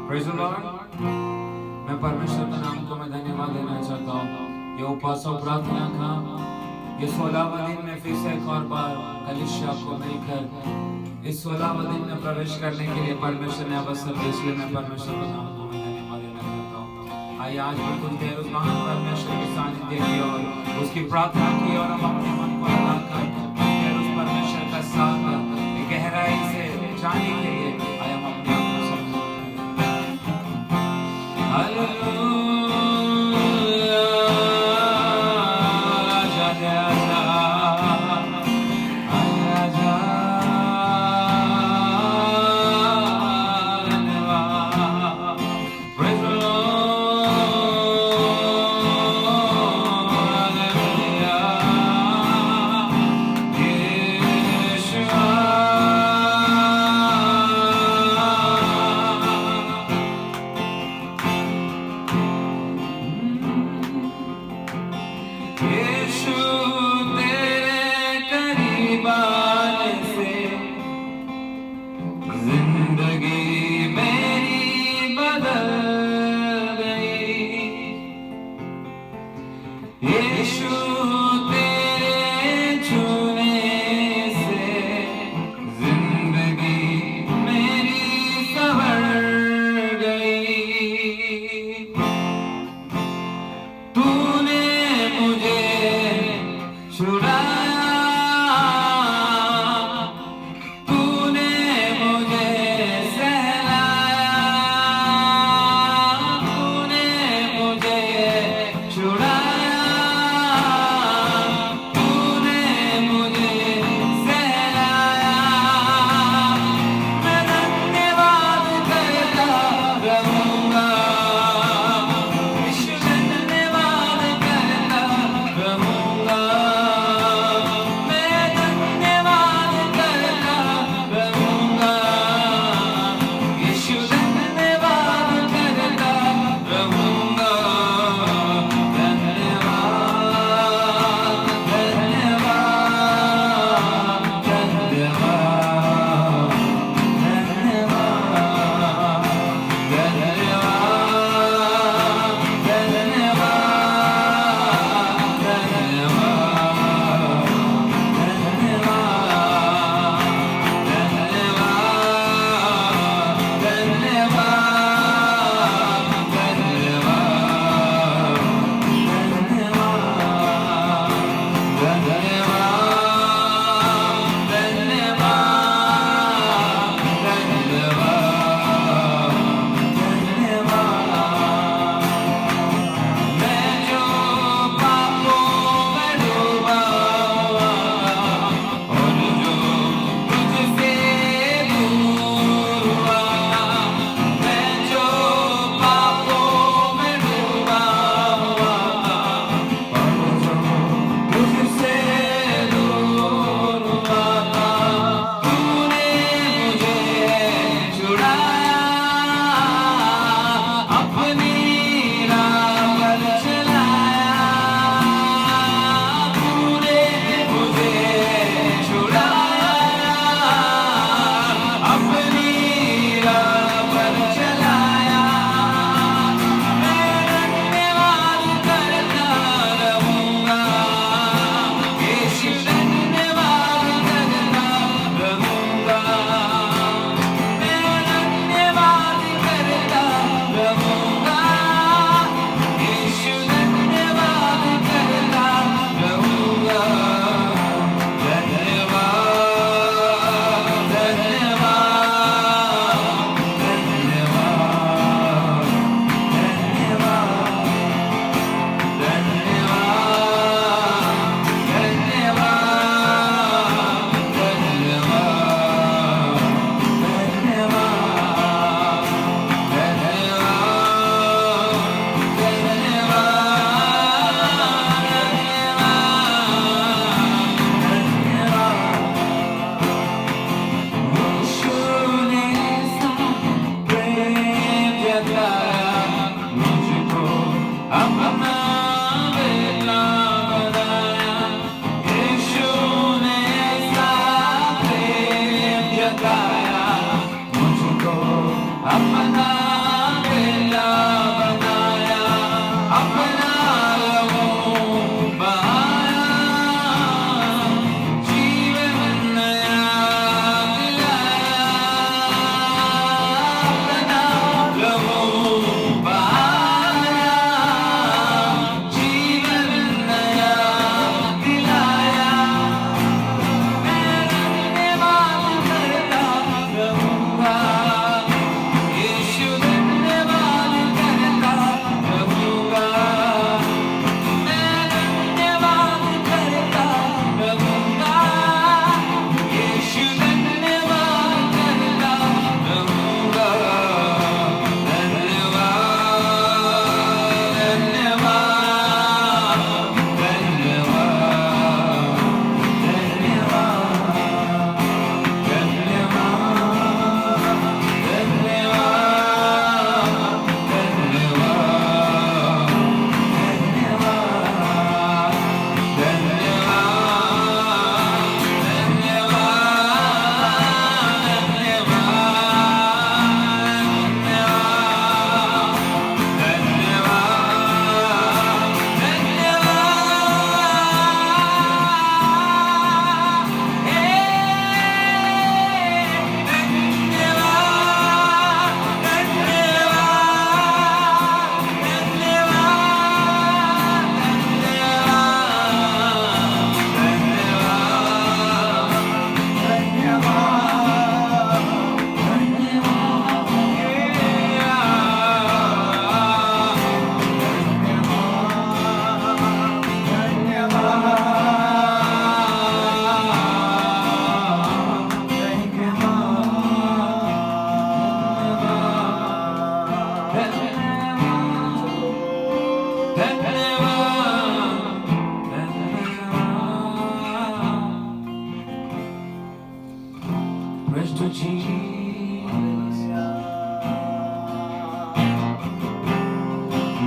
Praise the Lord. मैं परमेश्वर के नाम को मैं धन्यवाद देना चाहता हूँ। ये उपवास और प्रार्थना का ये 16वां दिन में फिर से एक और बार कलीसिया को मिलकर इस 16वां दिन में प्रवेश करने के लिए परमेश्वर ने अवसर दिया, इसलिए मैं परमेश्वर के नाम को मैं धन्यवाद देना चाहता हूँ। आइए आज भी कुछ देर उस महान परमेश्वर के सानिध्य की और उसकी प्रार्थना की और हम अपने मन को लगाकर उस परमेश्वर का साथ गहराई से जाने के लिए आए हम अपने आप को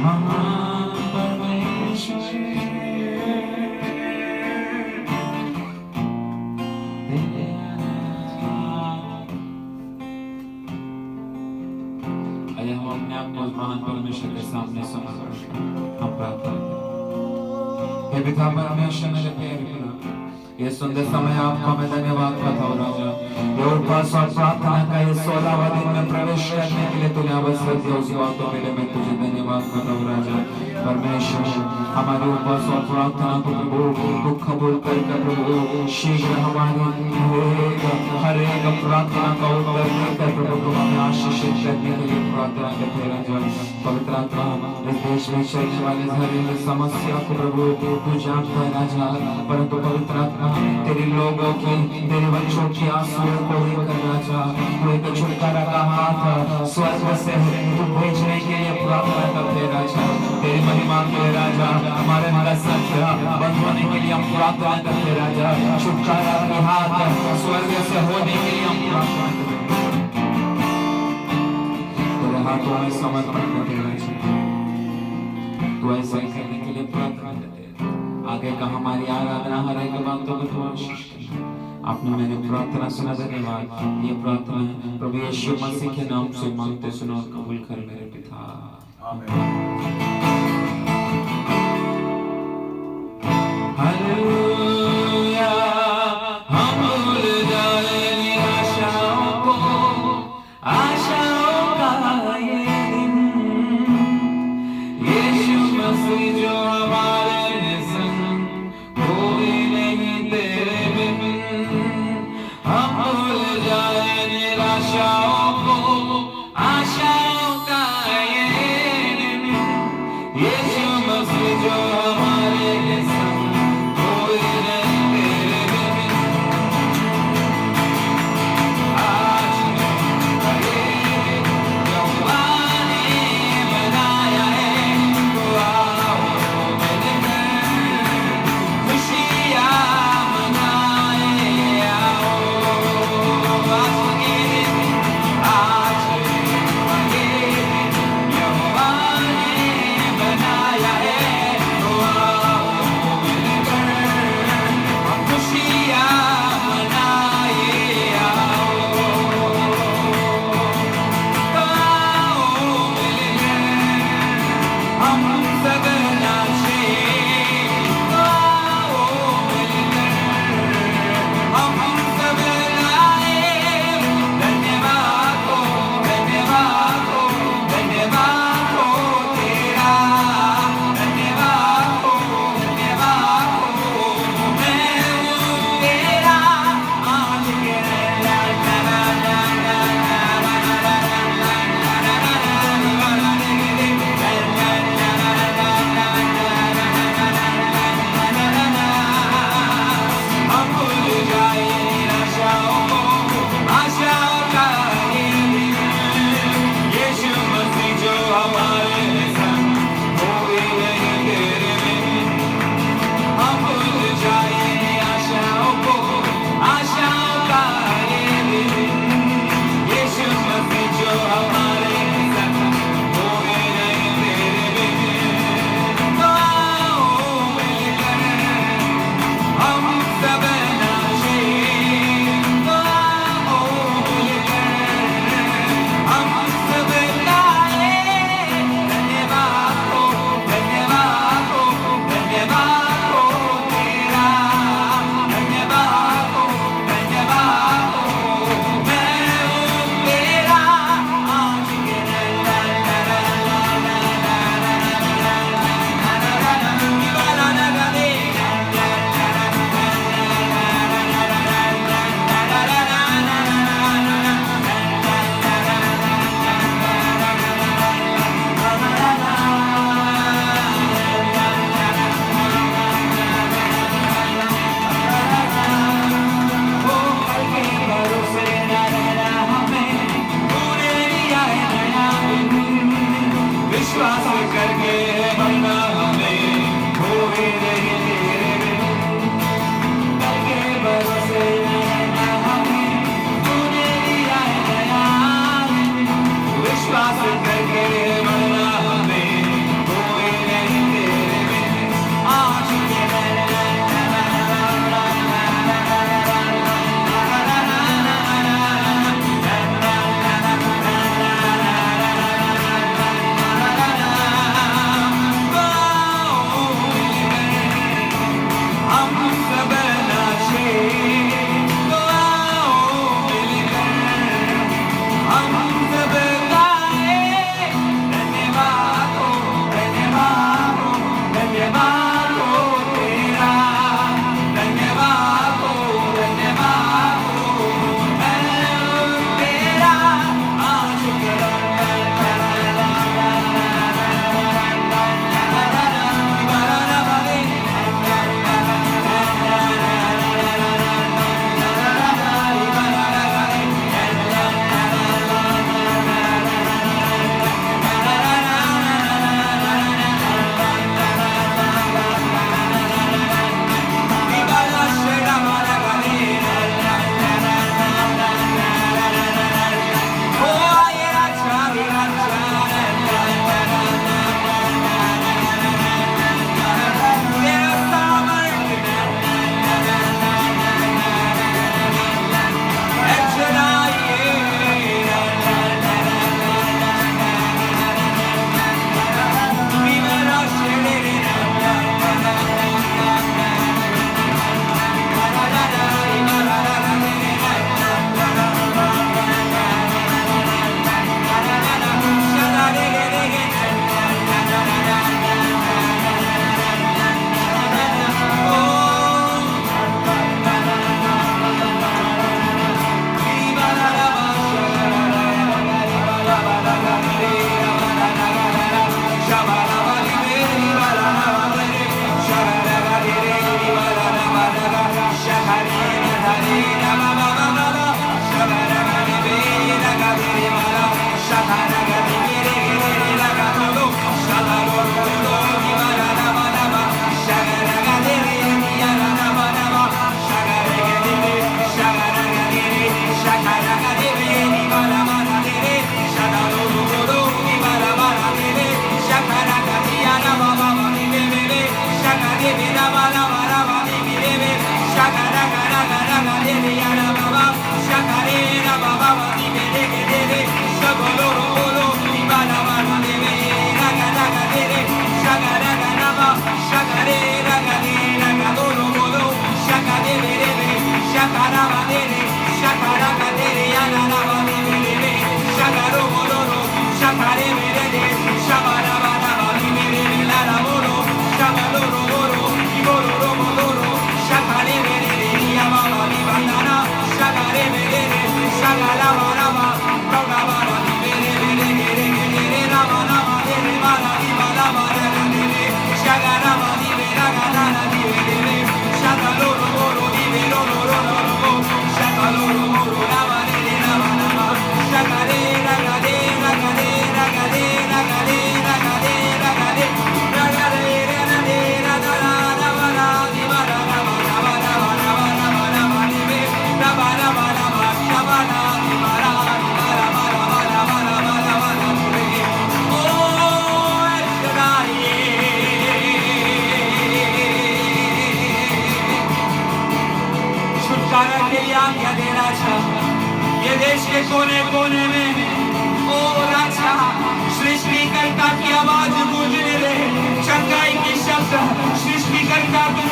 महान परमेश्वर आइए हम अपने आप को उस महान परमेश्वर के सामने समर्पित करें। हम प्रार्थना करें। हे पिता परमेश्वर मेरे प्यारे पिता, ये सुंदर समय आपको मैं धन्यवाद करता हूँ राजा। ये उपवास और प्रार्थना का ये 16वां दिन में प्रवेश करने के लिए तूने अवसर दिया, उस बातों के लिए मैं तुझे धन्यवाद करता हूँ राजा। परमेश्वर हमारे उपवास और प्रार्थना को प्रभु तू कबूल कर प्रभु, शीघ्र हमारी हर एक प्रार्थना का उत्तर देकर प्रभु तू हमें आशीषित करने के लिए प्रार्थना करते राजा। पवित्र आत्मा इस देश में चलने वाले हर एक समस्या को प्रभु तू जानता है राजा, परंतु पवित्र आत्मा तेरे लोगों की, तेरे बच्चों की आंसुओं को लेकर राजा तू एक छुटकारा का हाथ स्वर्ग से तू भेजने के लिए प्रार्थना करते राजा। तेरी महिमा के राजा हमारे अंदर सत्य बंद होने के लिए हम प्रार्थना करते राजा। छुटकारा का हाथ स्वर्ग से होने के लिए हम प्रार्थना करते, तेरे हाथों में समर्पण करते राजा। तू ऐसा करने के लिए प्रार्थना करते, आगे का हमारी आराधना हर एक बातों को तू आशीष कर। आपने मेरी प्रार्थना सुना, धन्यवाद। ये प्रार्थना प्रभु यीशु मसीह के नाम से मांगते सुनो और कबूल कर मेरे पिता, आमीन। हालेलुया। हम भूल जाए निराशाओं को, आशाओं का ये दिन, यीशु मसीह जो हमारे संग, कोई नहीं तेरे बिन। हम भूल जाए निराशाओं को, आशाओं का ये दिन,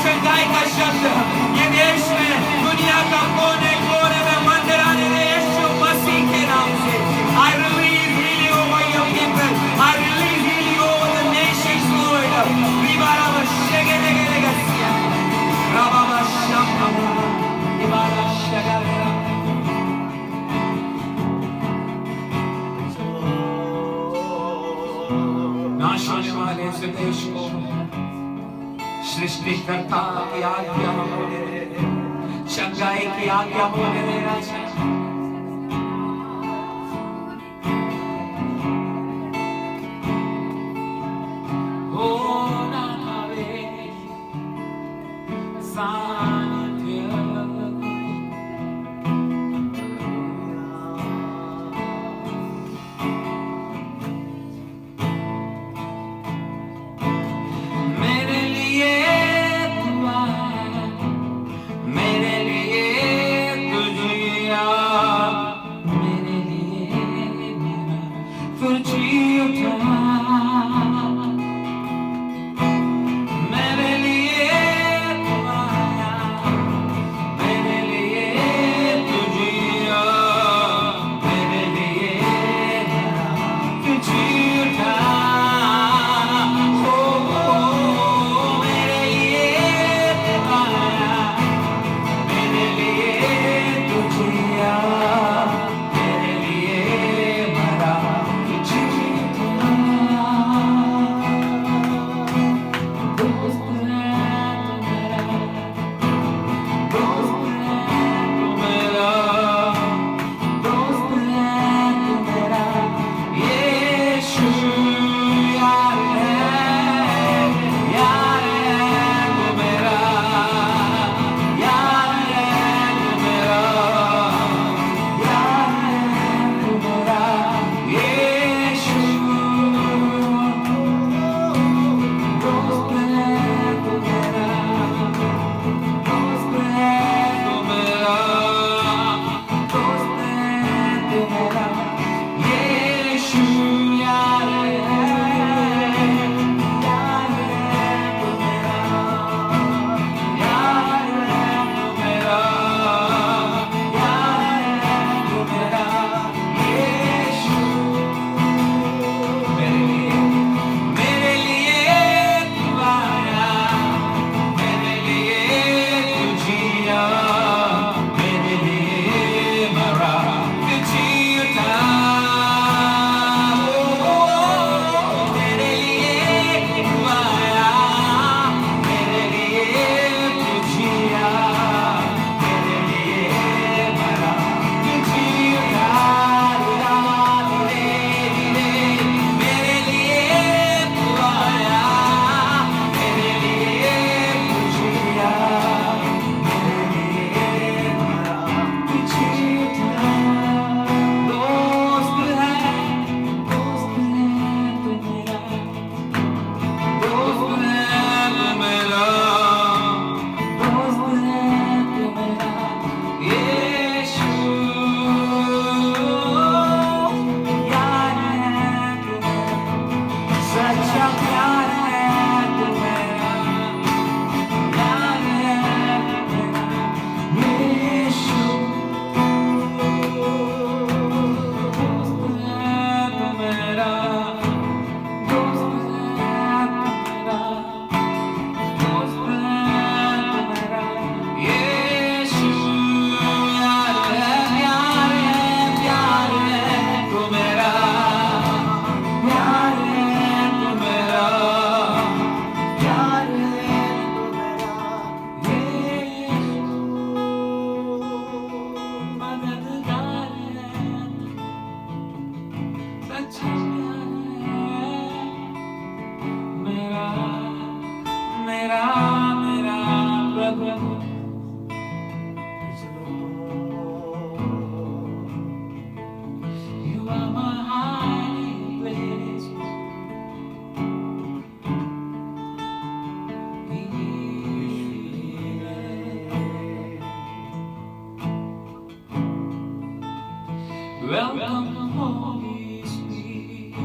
चंगाई का शब्द ये देश में दुनिया का कोने कोने में मंदिर आने दे यीशु मसीह के नाम से। I release healing over your people. I release healing over the nations, Lord. Ribara shege dege dege sia. Rababa shamba. Ribara shega dege. नाश होने वाले इस देश को सृष्टिकर्ता की आज्ञा होने दे, चंगाई की आज्ञा होने दे राजा। होना हवे सानिध्य मेरे लिए दुआ है, मेरे लिए तुझिया, मेरे लिए मेरा तुझी उठा, मेरे लिए दुआ है, मेरे लिए तुझिया, मेरे लिए मेरा तुझी उठा। Welcome, Holy Spirit.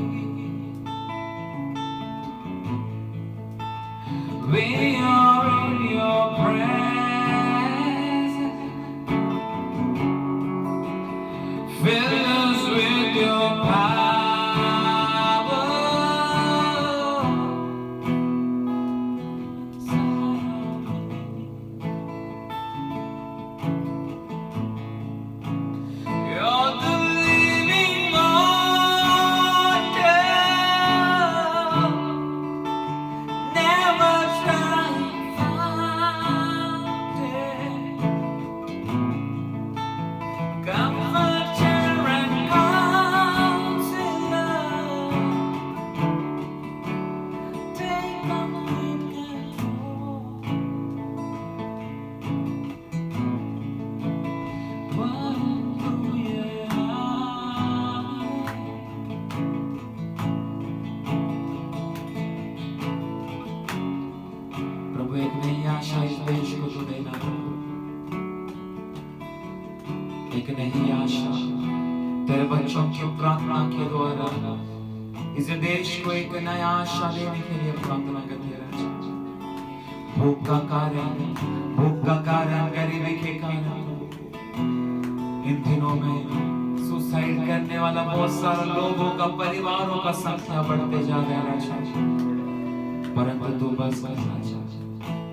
एक नई आशा तेरे बच्चों की प्रार्थना के द्वारा इस देश को एक नया आशा देने के लिए प्रार्थना करते राजा। भूख का कारण गरीबी के कारण इन दिनों में सुसाइड करने वाला बहुत सारा लोगों का परिवारों का संख्या बढ़ते जा रहा है राजा। परंतु तू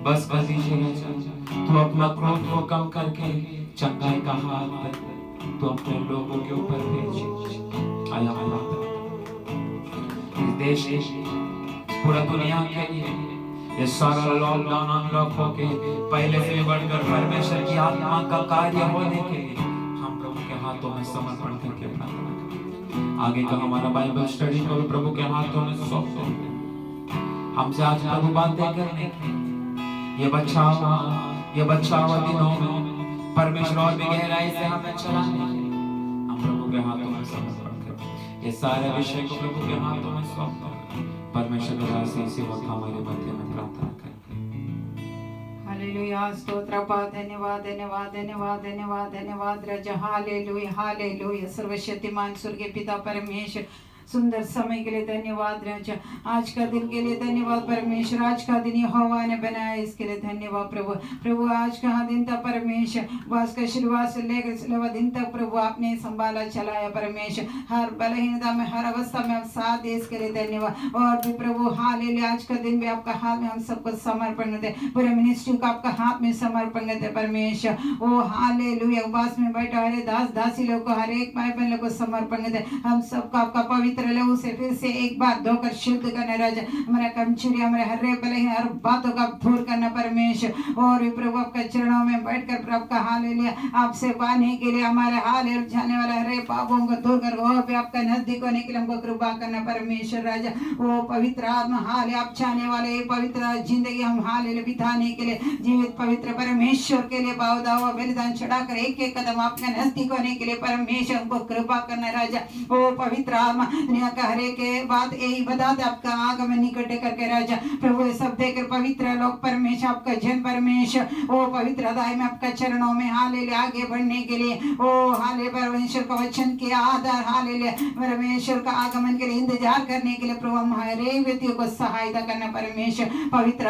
बस कर दीजिए राजा। तू अपना क्रोध को कम करके चंगाई का हाथ तू अपने लोगों के ऊपर भेज। आया इस देश पूरा दुनिया के लिए ये सारा लॉकडाउन अनलॉक होके पहले से भी बढ़कर परमेश्वर की आत्मा का कार्य होने के लिए हम प्रभु के हाथों में समर्पण करके प्रार्थना करें। आगे का हमारा बाइबल स्टडी को भी प्रभु के हाथों में सौंपते हैं। हमसे आज प्रभु बातें करने ये बचावा दिनों में परमेश्वर और भी गहराई से हमें चलाने हम प्रभु के हाथों में समर्पण करें। ये सारे विषय को प्रभु के हाथों में सौंपते हैं। परमेश्वर द्वारा से इसी वक्त हमारे मध्य में प्रार्थना करें। हालेलुया, स्तोत्र अप्पा, धन्यवाद धन्यवाद धन्यवाद धन्यवाद धन्यवाद राजा। Hallelujah hallelujah. सर्वशक्तिमान स्वर्गीय पिता परमेश्वर, सुंदर समय के लिए धन्यवाद राजा। आज का दिन के लिए धन्यवाद परमेश्वर। आज का दिन यहोवा ने बनाया, इसके लिए धन्यवाद प्रभु। प्रभु आज का दिन था परमेश्वर, बस का शुरुआत से लेकर दिन तक प्रभु आपने संभाला चलाया परमेश्वर। हर बलहीनता में हर अवस्था में आप साथ दे, इसके लिए धन्यवाद। और भी प्रभु हालेलुया, आज का दिन भी आपका हाथ में हम सबको समर्पण करते, पूरे मिनिस्ट्री को आपका हाथ में समर्पण करते परमेश्वर। ओ हालेलुया, उपवास में बैठा हरे दास दासी लोग को, हर एक भाई बहन लोग को समर्पण करते। हम सबको आपका पवित्र लहू से फिर से एक बार धोकर शुद्ध करने राजा। हमारा कर्मचारी हमारे हर बलहीन हर बातों का दूर करना परमेश्वर। और प्रभु आपका चरणों में बैठकर प्रभु का हालेलुया आपसे पाने के लिए हमारे हाल जाने वाला हर पापों को दूर कर और भी आपका नजदीक होने के लिए हमको कृपा करना परमेश्वर राजा। वो पवित्र आत्मा हाल आप चाहने वाले पवित्र जिंदगी हम हाल बिताने के लिए जीवित पवित्र परमेश्वर के लिए भावदा हुआ बलिदान चढ़ाकर एक एक कदम आपका नजदीक होने के लिए परमेश्वर हमको कृपा करना राजा। वो पवित्र आत्मा दुनिया का हरे के बात यही बताते आपका आगमन निकट करके राजा। प्रभु ये सब देकर पवित्र लोग परमेश्वर आपका जन परमेश्वर ओ पवित्र हृदय में आपका चरणों में हालेलुया आगे बढ़ने के लिए ओ हाले परमेश्वर का वचन के आधार हालेलुया परमेश्वर का आगमन के लिए इंतजार करने के लिए प्रभु हमारे व्यक्तियों को सहायता करना परमेश्वर। पवित्र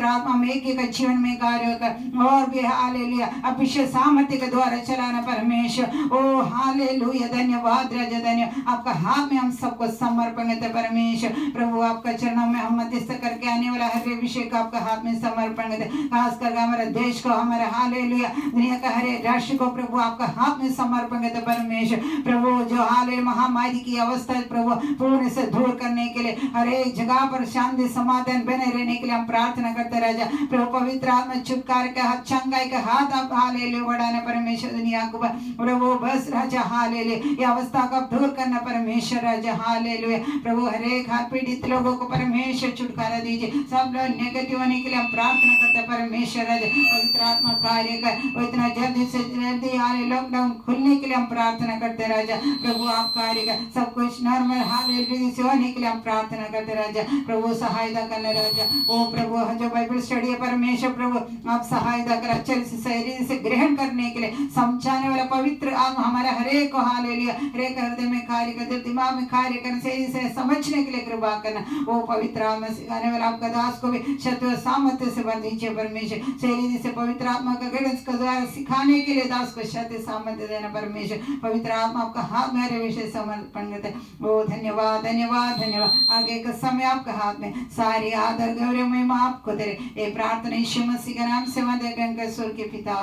आत्मा में एक एक जीवन में कार्य कर और भी हालेलुया अभिषेक सामर्थ्य के द्वारा चलाना परमेश्वर। ओ हालेलुया धन्यवाद राजा, धन्यवाद। आपका हाथ में हम सबको समर्पण करते परमेश्वर। प्रभु आपका चरणों में हम मध्यस्थ करके आने वाला हर विषय को आपका हाथ में समर्पण करते, खास करके हमारे देश को हमारे हालेलुया दुनिया का हर एक राष्ट्र को प्रभु आपका हाथ में समर्पण करते परमेश्वर। प्रभु जो हाल महामारी की अवस्था प्रभु पूर्ण से दूर करने के लिए हर एक जगह पर शांति समाधान बने रहने के लिए हम प्रार्थना करते राजा। प्रभु पवित्र आत्मा छुटकारे का हाथ चंगाई का हाथ आप हालेलुया बढ़ाना परमेश्वर दुनिया को प्रभु बस राजा हालेलुया ये अवस्था को दूर करना परमेश्वर राजा हालेलुया। प्रभु हर एक हाथ पीड़ित लोगों को परमेश्वर छुटकारा दीजिए। सब लोग नेगेटिव होने के लिए हम प्रार्थना करते परमेश्वर राजा। पवित्र आत्मा कार्य कर वो इतना जल्दी से जल्दी हाले लॉकडाउन खुलने के लिए हम प्रार्थना करते राजा। प्रभु आप कार्य कर सब कुछ नॉर्मल हालेलुया से होने के लिए हम प्रार्थना करते राजा। प्रभु सहायता करना राजा। ओ प्रभु जो बाइबल स्टडी है परमेश्वर प्रभु आप सहायता कर अच्छे से सही से ग्रहण करने के लिए समझाने वाला पवित्र आत्मा हमारे हर एक को हालेलुया हर एक हृदय में कार्य करते दिमाग में कार्य करने से समझने के लिए कृपा करना। वो पवित्र आत्मा सिखाने वाला आपका दास को भी शक्ति सामर्थ्य से भर दीजिए परमेश्वर। शैली से पवित्र आत्मा का गाइडेंस के द्वारा सिखाने के लिए दास को शक्ति सामर्थ्य देना परमेश्वर। पवित्र आत्मा आपका हाथ मेरे विषय समर्पण करते वो धन्यवाद धन्यवाद धन्यवाद। आगे का समय आपका हाथ में सारी आदर गौरव महिमा आपको दे। ये प्रार्थना यीशु मसीह के नाम से मदद कर स्वर्ग के पिता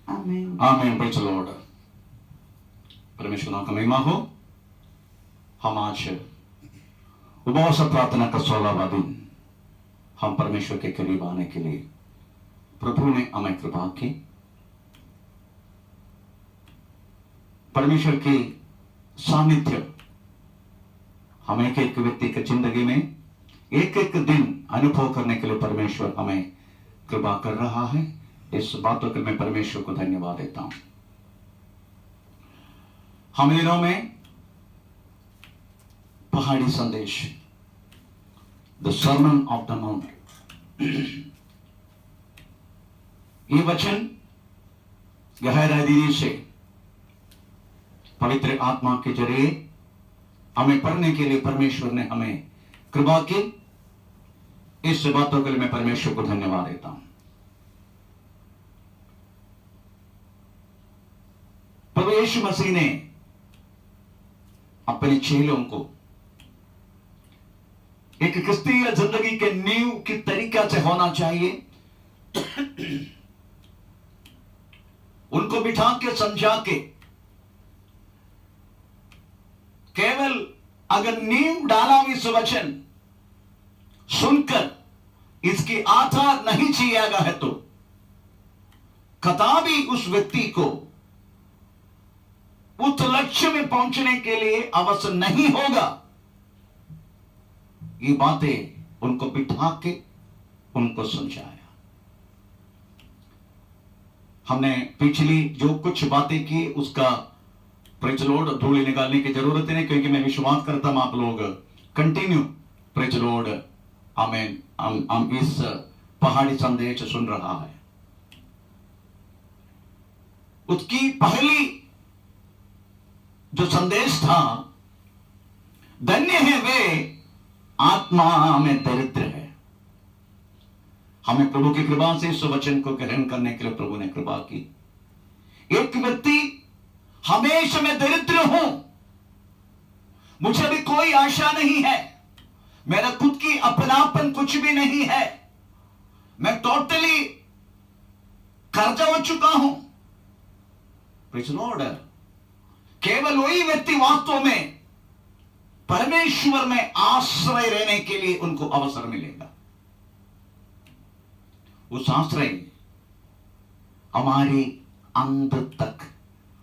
आमीन आमीन। Praise the Lord. परमेश्वर नाम का महिमा हो। हम आज उपवास प्रार्थना का 16वां दिन हम परमेश्वर के करीब आने के लिए प्रभु ने हमें कृपा की। परमेश्वर की सानिध्य हम एक एक व्यक्ति की जिंदगी में एक एक दिन अनुभव करने के लिए परमेश्वर हमें कृपा कर रहा है। इस बातों के मैं परमेश्वर को धन्यवाद देता हूं। हम दिनों में पहाड़ी संदेश the sermon of the mount ये वचन गहराई से पवित्र आत्मा के जरिए हमें पढ़ने के लिए परमेश्वर ने हमें कृपा की। इस बातों के लिए मैं परमेश्वर को धन्यवाद देता हूं। प्रभु यीशु मसीह ने अपने चेलों को एक क्रिस्तीय जिंदगी के नींव की तरीका से होना चाहिए, उनको बिठा के समझा के, केवल अगर नींव डाला इस वचन सुनकर इसकी आधार नहीं किया गया है तो कदापि उस व्यक्ति को उस लक्ष्य में पहुंचने के लिए अवसर नहीं होगा। ये बातें उनको बिठा के उनको समझाया। हमने पिछली जो कुछ बातें की उसका प्रेज लॉर्ड धूल निकालने की जरूरत नहीं, क्योंकि मैं विश्वास करता हूं आप लोग कंटिन्यू प्रेज लॉर्ड आमेन हम इस पहाड़ी संदेश सुन रहा है। उसकी पहली जो संदेश था, धन्य है वे आत्मा में दरिद्र है। हमें प्रभु की कृपा से इस वचन को ग्रहण करने के लिए प्रभु ने कृपा की। एक व्यक्ति हमेशा मैं दरिद्र हूं, मुझे भी कोई आशा नहीं है, मेरा खुद की अपनापन कुछ भी नहीं है, मैं टोटली कर्जा हो चुका हूं। प्रेज़ लॉर्ड, केवल वही व्यक्ति वास्तव में परमेश्वर में आश्रय रहने के लिए उनको अवसर मिलेगा। उस आश्रय हमारी अंत तक,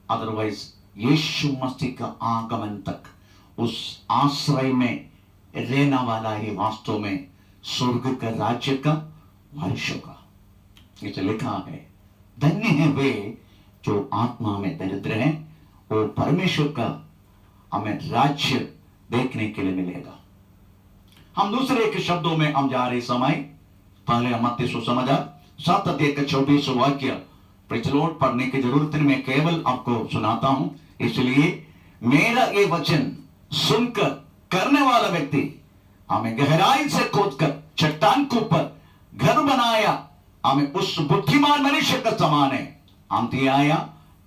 अदरवाइज यीशु मसीह का आगमन तक उस आश्रय में रहने वाला ही वास्तव में स्वर्ग का राज्य का वारिस होगा। ये लिखा है, धन्य है वे जो आत्मा में दरिद्र हैं, और परमेश्वर का हमें राज्य देखने के लिए मिलेगा। हम दूसरे के शब्दों में हम जा रहे समय पहले हम मत्ती सुसमाचार 7 अध्याय का 24 वाक्य प्रेज़ लॉर्ड पढ़ने की जरूरत नहीं, मैं केवल आपको सुनाता हूं। इसलिए मेरा ये वचन सुनकर करने वाला व्यक्ति हमें गहराई से खोदकर चट्टान के ऊपर घर बनाया, हमें उस बुद्धिमान मनुष्य का समान है। अंत आया,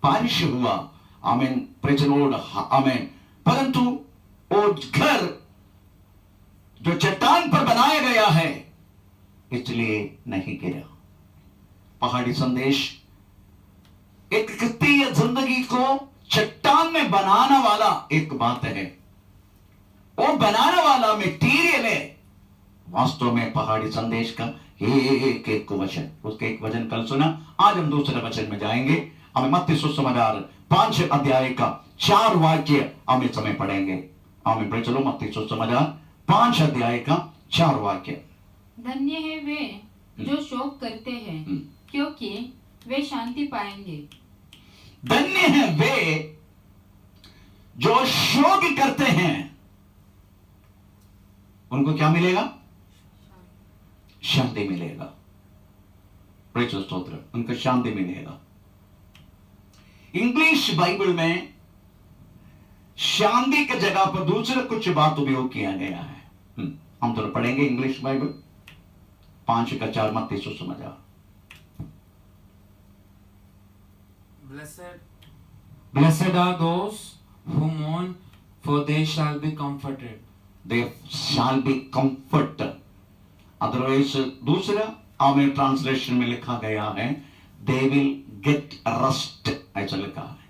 बारिश हुआ, आमीन, प्रेज़ लॉर्ड, आमीन। परंतु वो घर जो चट्टान पर बनाया गया है इसलिए नहीं गिरा। पहाड़ी संदेश एक क्रिस्तीय जिंदगी को चट्टान में बनाने वाला एक बात है। वो बनाने वाला मटीरियल है वास्तव में पहाड़ी संदेश का एक वचन। उसके एक वचन कल सुना, आज हम दूसरे वचन में जाएंगे। हमें मत्ती सुसमाचार 5 अध्याय का 4 वाक्य हमें समय पढ़ेंगे। हमें चलो मत्ती सुसमाचार 5 अध्याय का 4 वाक्य। धन्य है वे जो शोक करते हैं, क्योंकि वे शांति पाएंगे। धन्य है वे जो शोक करते हैं, उनको क्या मिलेगा? शांति मिलेगा। प्रेज़ स्तोत्र, उनको शांति मिलेगा। इंग्लिश बाइबल में शांति की जगह पर दूसरा कुछ बात उपयोग किया गया है। हम तो पढ़ेंगे इंग्लिश बाइबल 5 का 4 मत्ती सुसमाचार। Blessed are those who mourn, for they shall be comforted. They shall be comforted. Otherwise दूसरा हमें ट्रांसलेशन में लिखा गया है they will get rest, ऐसा लिखा है।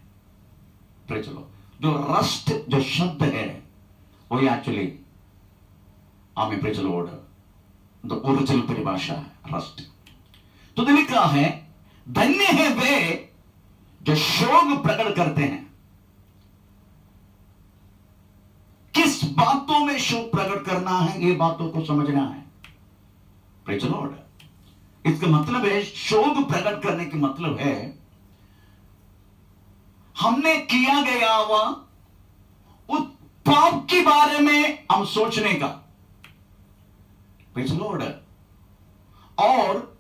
प्रेज़ लो, जो रस्ट जो शब्द है वो एक्चुअली हमें प्रेज़ लॉर्ड द ओरिजिनल परिभाषा है रस्ट। तो लिखा है, धन्य है वे जो शोक प्रकट करते हैं। किस बातों में शोक प्रकट करना है, ये बातों को समझना है। प्रेज़ लॉर्ड, इसका मतलब है शोक प्रकट करने का मतलब है हमने किया गया हुआ उस पाप के बारे में हम सोचने का। प्रेज़ लॉर्ड, और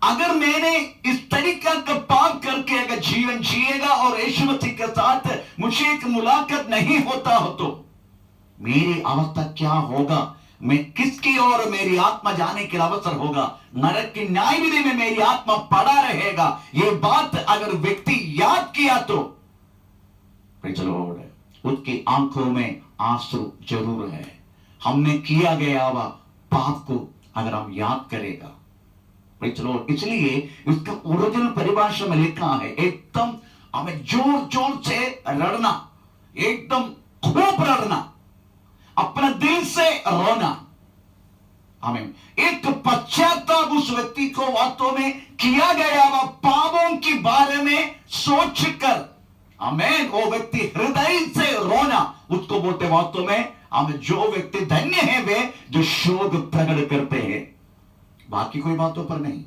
अगर मैंने इस तरीका का पाप करके अगर जीवन जिएगा और यीशु मसीह के साथ मुझे एक मुलाकात नहीं होता हो तो मेरी अवस्था क्या होगा, मैं किसकी ओर मेरी आत्मा जाने के अवसर होगा, नरक की न्याय विधि में मेरी आत्मा पड़ा रहेगा। ये बात अगर व्यक्ति याद किया तो उसकी आंखों में आंसू जरूर है। हमने किया गया हुआ पाप को अगर हम याद करेगा, इसलिए इसका ओरिजिनल परिभाषा में लिखा है एकदम हमें जोर जोर से लड़ना, एकदम खूब लड़ना, अपना दिल से रोना। हमें एक पश्चाताप उस व्यक्ति को वास्तव में किया गया वह पापों के बारे में सोचकर हमें वो व्यक्ति हृदय से रोना, उसको बोलते वास्तव में हमें जो व्यक्ति धन्य है वे जो शोक प्रकट करते हैं। बाकी कोई बातों पर नहीं।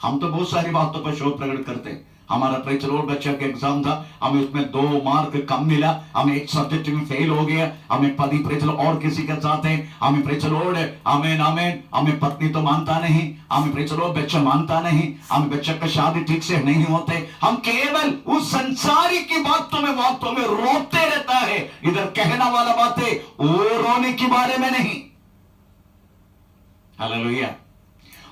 हम तो बहुत सारी बातों पर शोक प्रकट करते हैं। हमारा प्रेज लॉर्ड बच्चा का एग्जाम था, हमें उसमें 2 मार्क कम मिला, हमें एक सब्जेक्ट में फेल हो गया, हमें पति प्रेज और किसी के साथ है, हमें प्रेज लॉर्ड आमेन आमेन, हमें पत्नी तो मानता नहीं, हमें प्रेज लॉर्ड बच्चा मानता नहीं, हमें बच्चा का शादी ठीक से नहीं होते। हम केवल उस संसारी की बातों में रोते रहता है। इधर कहना वाला बातें वो रोने के बारे में नहीं। हालेलुया।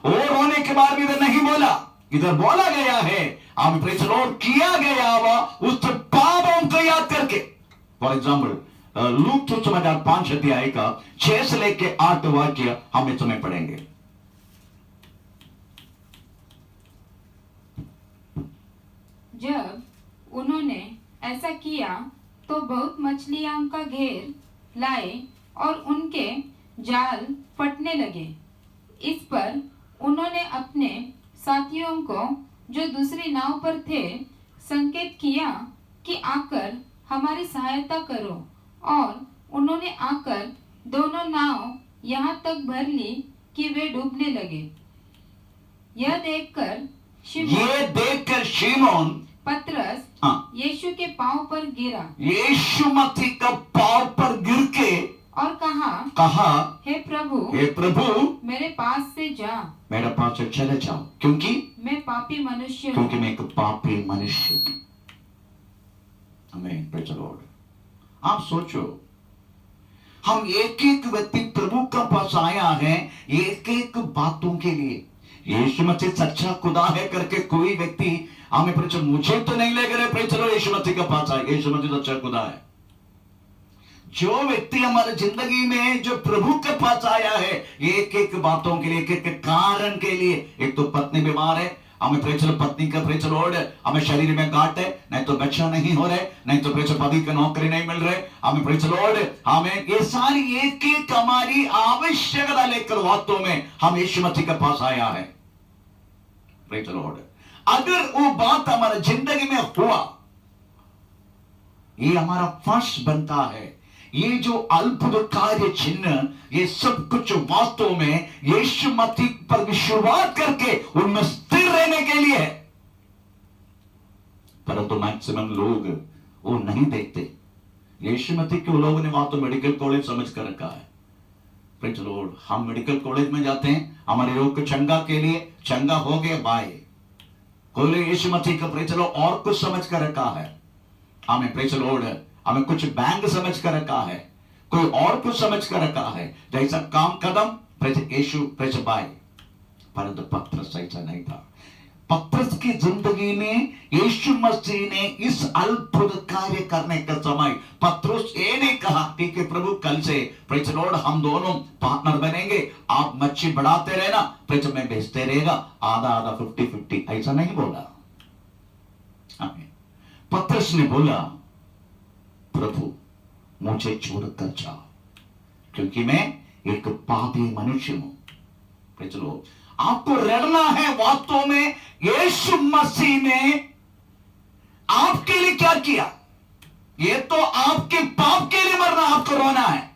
वो रोने के बारे में इधर नहीं बोला, इधर बोला गया है हमें प्रेज लॉर्ड किया गया हुआ उस पापों को याद करके। फॉर एग्जाम्पल लूक सुसमाचार 5 अध्याय का 6 से लेके 8 वाक्य हम इस समय पढ़ेंगे। जब उन्होंने ऐसा किया तो बहुत मछलियां का घेर लाए और उनके जाल फटने लगे। इस पर उन्होंने अपने साथियों को जो दूसरी नाव पर थे संकेत किया कि आकर हमारी सहायता करो, और उन्होंने आकर दोनों नाव यहाँ तक भर ली कि वे डूबने लगे। यह देखकर शिमोन पतरस यीशु के पांव पर गिरा, यीशु मसीह का पांव पर गिर के और कहा हे प्रभु मेरे पास से जा, मेरे पास से चले जाओ, क्योंकि मैं पापी मनुष्य हूं। क्योंकि मैं एक पापी मनुष्य हूं। आमीन, प्रेज द लॉर्ड। आप सोचो, हम एक एक व्यक्ति प्रभु का पास आया है एक एक बातों के लिए। यीशु मसीह सच्चा खुदा है करके कोई व्यक्ति हमें प्रेज, मुझे तो नहीं लग रहा प्रेज लो यीशु मसीह का पास आए। यीशु मसीह सच्चा खुदा है। जो व्यक्ति हमारे जिंदगी में जो प्रभु के पास आया है एक एक बातों के लिए, एक एक कारण के लिए। एक तो पत्नी बीमार है, हमें प्रेज पत्नी का प्रेज लॉर्ड, हमें शरीर में गांठ है, नहीं तो बच्चा नहीं हो रहे, नहीं तो प्रेज पति का नौकरी नहीं मिल रहे, हमें प्रेज लॉर्ड हमें ये सारी एक एक हमारी आवश्यकता लेकर वास्तव में हम यीशु मसीह के पास आया है। प्रेज लॉर्ड, अगर वो बात हमारे जिंदगी में हुआ, ये हमारा फर्स्ट बनता है। ये जो अद्भुत कार्य चिन्ह ये सब कुछ वास्तव में यीशु मसीह पर विश्वास करके उनमें स्थिर रहने के लिए है। परंतु मैक्सिमम लोग वो नहीं देखते। यीशु मसीह के लोगों ने वहां तो मेडिकल कॉलेज समझ कर रखा है। प्रेज लॉर्ड, हम मेडिकल कॉलेज में जाते हैं हमारे रोग को चंगा के लिए, चंगा हो गए बाय। कोई यीशु मसीह का प्रेज लॉर्ड और कुछ समझ कर रखा है। हमें प्रेज लॉर्ड हमें कुछ बैंक समझ कर रखा है, कोई और कुछ समझ कर रखा है, जैसा काम कदम प्रेज यीशु प्रेज बाय। परंतु पतरस ऐसा नहीं था। पतरस की जिंदगी में यीशु मसीह ने इस अद्भुत कार्य करने का समय पतरस ये नहीं कहा कि प्रभु कल से प्रेज लॉर्ड हम दोनों पार्टनर बनेंगे, आप मच्छी बढ़ाते रहना, प्रेज में बेचते रहेगा, आधा आधा 50-50, ऐसा नहीं बोला। पतरस ने बोला प्रभु मुझे छोड़कर जाओ, क्योंकि मैं एक पापी मनुष्य हूं। प्रेज लॉर्ड, आपको लड़ना है वास्तव में यीशु मसीह ने आपके लिए क्या किया। ये तो आपके पाप के लिए मरना, आपको रोना है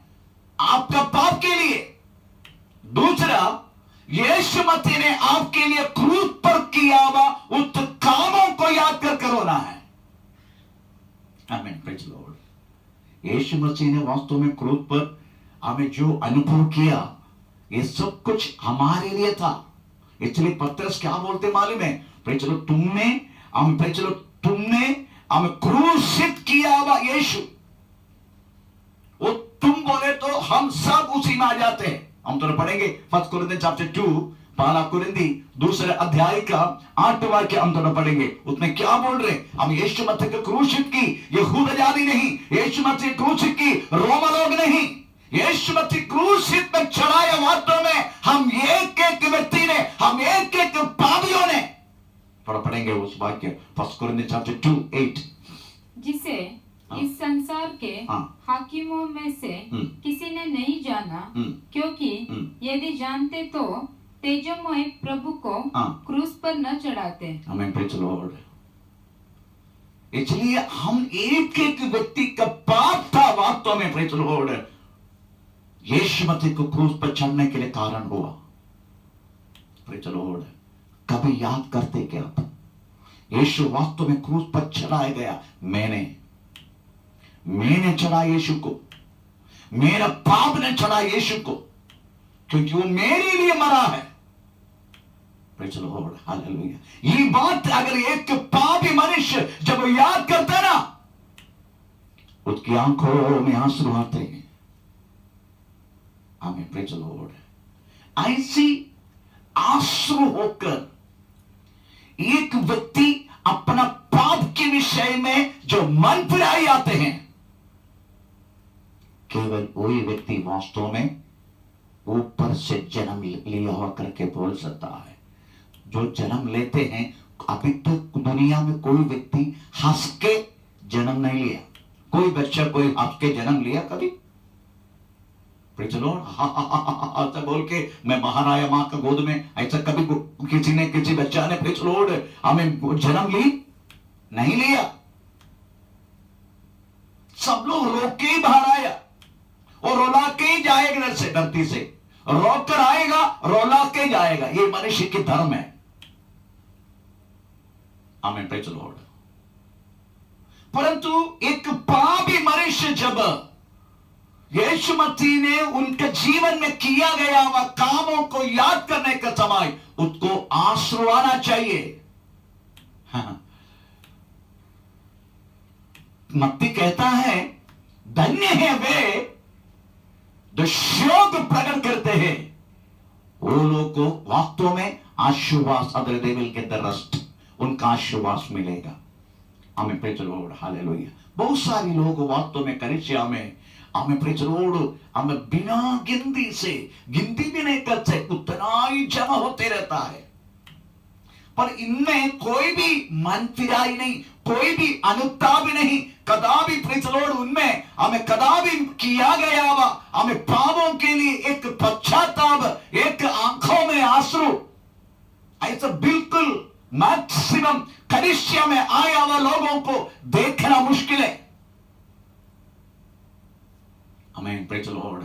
आपका पाप के लिए। दूसरा, यीशु मसीह ने आपके लिए क्रूस पर किया हुआ उस कामों को याद कर रोना है। आमीन, प्रेज लॉर्ड। यीशु मसीह ने वास्तव में क्रूस पर हमें जो अनुभव किया ये सब कुछ हमारे लिए था। इसलिए पतरस क्या बोलते मालूम है? प्रेज लो, तुमने हमें क्रूसित किया हुआ यीशु। वो तुम बोले तो हम सब उसी में आ जाते हैं। हम तो पढ़ेंगे 1 कोरिन्थियन चैप्टर 2, पहला कुरिन्थी 2 अध्याय का 8 वाक्य हम दोनों पढ़ेंगे। उसमें क्या बोल रहे? हम यीशु मसीह को क्रूसित की यहूदा जाति नहीं, यीशु मसीह क्रूसित की रोमा लोग नहीं, यीशु मसीह क्रूसित में चढ़ाया वास्तव में हम एक एक व्यक्ति ने, हम एक एक पापियों ने। पढ़ेंगे उस वाक्य 1 कोरिन्थियन चैप्टर 2:8, जिसे इस संसार के हाकिमों में से किसी ने नहीं जाना, क्योंकि यदि जानते तो तेजोमय प्रभु को क्रूस पर न चढ़ाते। आमीन, प्रेज द लॉर्ड। इसलिए हम एक एक व्यक्ति का पाप था वास्तव में, प्रेज द लॉर्ड, यीशु मसीह को क्रूस पर चढ़ने के लिए कारण हुआ। Praise the Lord. कभी याद करते क्या आप? यीशु वास्तव में क्रूस पर चढ़ाया गया। मैंने चढ़ा यीशु को, मेरा पाप ने चढ़ा यीशु को, क्योंकि वो मेरे लिए मरा है। Praise the Lord, hallelujah. ये बात अगर एक पापी मनुष्य जब याद करता है ना, उसकी आंखों में आंसू आते हैं। आमीन, प्रेज द लॉर्ड। ऐसी आंसू होकर एक व्यक्ति अपना पाप के विषय में जो मन फिराई आते हैं, केवल वही व्यक्ति वास्तव में ऊपर से जन्म लिया हुआ करके बोल सकता है। जो जन्म लेते हैं, अभी तक दुनिया में कोई व्यक्ति हंस के जन्म नहीं लिया। कोई बच्चा कोई हंस के जन्म लिया कभी? Praise the Lord. ऐसा बोल के मैं बाहर आया मां का गोद में, ऐसा कभी किसी ने, किसी बच्चा ने प्रेज द लॉर्ड हमें जन्म ली नहीं लिया। सब लोग रो के ही बाहर आया और रोला के ही जाएगा, घर से धरती से रोकर आएगा, रोला के जाएगा। ये मनुष्य की धर्म है। आमीन, प्रेज द लॉर्ड। परंतु एक पापी मनुष्य जब यीशु मसीह ने उनके जीवन में किया गया हुआ कामों को याद करने का समय उसको आंसू आना चाहिए। हाँ। मत्ती कहता है, धन्य है वे जो शोक प्रकट करते हैं, वो लोग को वास्तव में आशीर्वाद, अदर देवल के दरस्ट उनका आशीर्वाद मिलेगा। हमें प्रेज द लॉर्ड, हालेलुया। बहुत सारे लोग वास्तव में कलीसिया में हमें प्रेज द लॉर्ड, हमें बिना गिनती भी नहीं करते, उतना ही जमा होते रहता है, पर इनमें कोई भी मन फिराई नहीं, कोई भी अनुताप नहीं, कदापि प्रेज द लॉर्ड उनमें हमें कदापि किया गया हुआ हमें पापों के लिए एक पश्चाताप, एक आंखों में आंसू, ऐसा बिल्कुल मैक्सिमम कलीसिया में आया हुआ लोगों को देखना मुश्किल है। आमीन, प्रेज द लॉर्ड।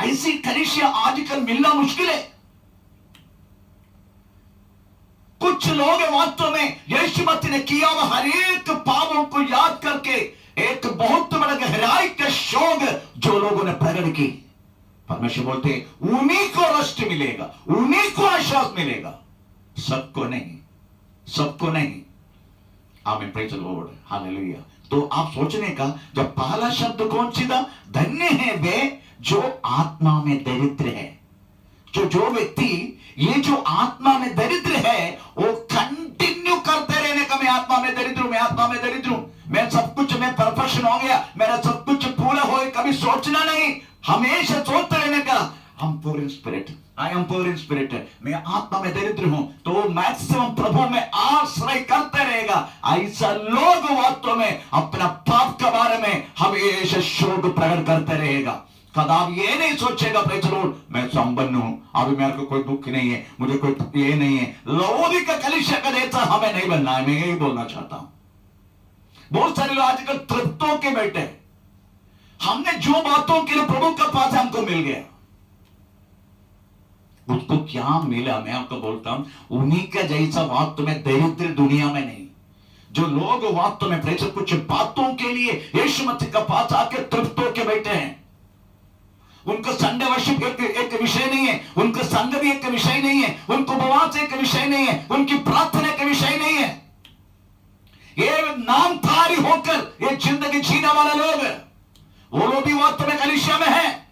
ऐसी कलीसिया आजकल मिलना मुश्किल है। कुछ लोग वास्तव में यीशु मसीह ने किया हुआ हर एक पापों को याद करके एक बहुत बड़ा गहराई का शोक जो लोगों ने प्रकट की, परमेश्वर बोलते उन्हीं को रष्ट मिलेगा, उन्हीं को आश्वास मिलेगा, सबको नहीं, सबको नहीं। आमीन, प्रेज द लॉर्ड, हालेलुया। तो आप सोचने का जब पहला शब्द कौन सी था? धन्य है वे जो आत्मा में दरिद्र है। जो व्यक्ति ये जो आत्मा में दरिद्र है, वो कंटिन्यू करते रहने का, मैं आत्मा में दरिद्र हूं, मैं आत्मा में दरिद्र हूं, मैं सब कुछ, मैं परफेक्शन हो गया, मेरा सब कुछ पूरा हो, कभी सोचना नहीं, हमेशा सोचते रहने का, हम poor in spirit, I am poor in spirit, मैं आत्मा में दरिद्र हूं, तो मैक्सिमम प्रभु में आश्रय करते रहेगा। ऐसा लोग वास्तव में अपना पाप के बारे में हमेशा शोक प्रकट करते रहेगा। कदाप ये नहीं सोचेगा प्रेज द लॉर्ड मैं संपन्न हूं, अभी मेरे को कोई दुख नहीं है, मुझे कोई ये नहीं है। लौदीकिया कलीसिया का जैसा हमें नहीं बनना है, मैं यही बोलना चाहता हूं। बहुत सारे लोग आजकल तृप्तों के बैठे, हमने जो बातों के लिए प्रभु के पास हमको मिल गया, उसको क्या मिला? मैं आपको बोलता हूं, उन्हीं का जैसा वास्तव में दरिद्र दुनिया में नहीं। जो लोग वास्तव में प्रेज कुछ बातों के लिए यीशु मसीह के पास आके तृप्त होके बैठे हैं, उनको संडे वर्शिप एक विषय नहीं है, उनको संघ भी एक विषय नहीं है, उनको उपवास एक विषय नहीं है, उनकी प्रार्थना एक विषय नहीं है। ये नामधारी होकर ये जिंदगी जीने वाले लोग, वो लोग भी वास्तव में कलीसिया में है।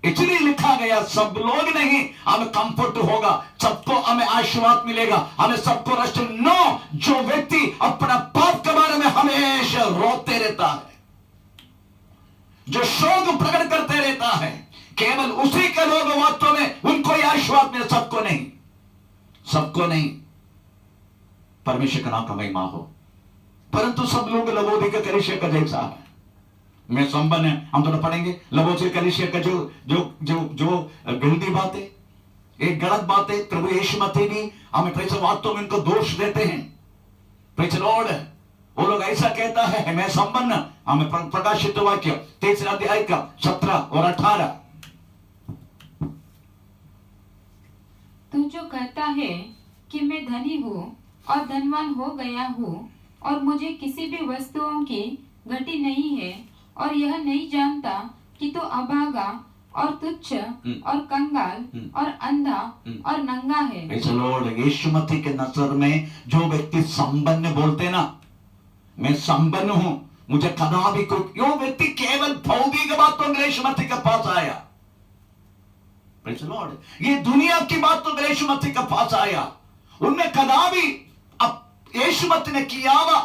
इसलिए लिखा गया सब लोग नहीं, हमें कंफर्ट होगा, सबको हमें आशीर्वाद मिलेगा, हमें सबको रस्ट नो। जो व्यक्ति अपना पाप के बारे में हमेशा रोते रहता है, जो शोक प्रकट करते रहता है, केवल उसी के लोग वास्तव में उनको यह आशीर्वाद मिले, सबको नहीं, सबको नहीं। परमेश्वर का नाम का महिमा हो। परंतु सब लोग लबोदी के कलीसिया का जैसा है। मैं संबंध है, हम थोड़ा पढ़ेंगे लबोदी कलीसिया का जो जो जो जो गलती बातें, एक गलत बातें प्रभु यीशु मसीह भी हमें वास्तव में उनको दोष देते हैं। Praise Lord. वो लोग ऐसा कहता है, मैं संबंध हमें प्रकाशित वाक्य 3 अध्याय का 17 और 18। तू जो कहता है कि मैं धनी हूँ और धनवान हो गया हूँ और मुझे किसी भी वस्तुओं की घटी नहीं है, और यह नहीं जानता कि तू अभागा और तुच्छ और कंगाल और अंधा और नंगा है। यीशु मसीह के नजर में जो व्यक्ति संपन्न बोलते ना, मैं संपन्न हूं, मुझे कदापि कोई, यो व्यक्ति केवल भौतिक बातों में यीशु मसीह के पास आया। Praise the Lord. ये दुनिया की बातों में यीशु मसीह के पास आया। उनमें कदापि अब यीशु मसीह ने किया हुआ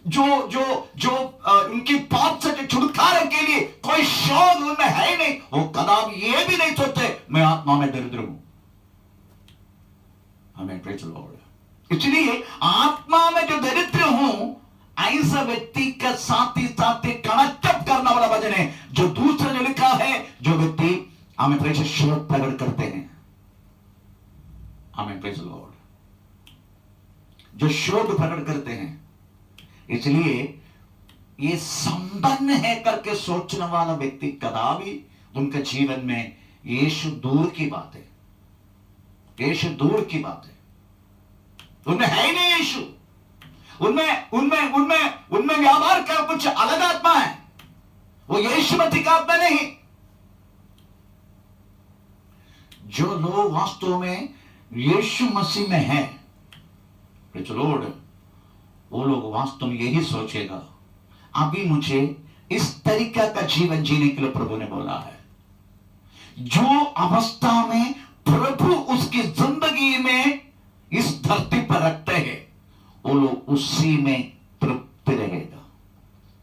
जो जो जो उनकी पाप से छुटकारे के लिए कोई शौक उनमें है ही नहीं। वो कदापि ये भी नहीं सोचते मैं आत्मा में दरिद्र हूं। हमें प्रेज़ द लॉर्ड। इसलिए आत्मा में जो दरिद्र हूं, ऐसा व्यक्ति का साथी साथी कनेक्ट करने वाला वचन है जो दूसरा जो लिखा है, जो व्यक्ति हमें प्रेज़ शोक प्रकट करते हैं। हमें प्रेज़ द लॉर्ड, जो शोक प्रकट करते हैं। इसलिए ये संपन्न है करके सोचने वाला व्यक्ति कदापि उनके जीवन में यीशु दूर की बात है, यीशु दूर की बात है। उनमें है ही नहीं यीशु। उनमें उनमें उनमें उनमें व्यापार का कुछ अलग आत्मा है, वो यीशु मसीह का आत्मा नहीं। जो लोग वास्तव में यीशु मसीह में है, प्रेज़ द लॉर्ड, वो लोग वास्तव में यही सोचेगा, अभी मुझे इस तरीका का जीवन जीने के लिए प्रभु ने बोला है। जो अवस्था में प्रभु उसकी जिंदगी में इस धरती पर रखते हैं, वो लोग उसी में तृप्त रहेगा।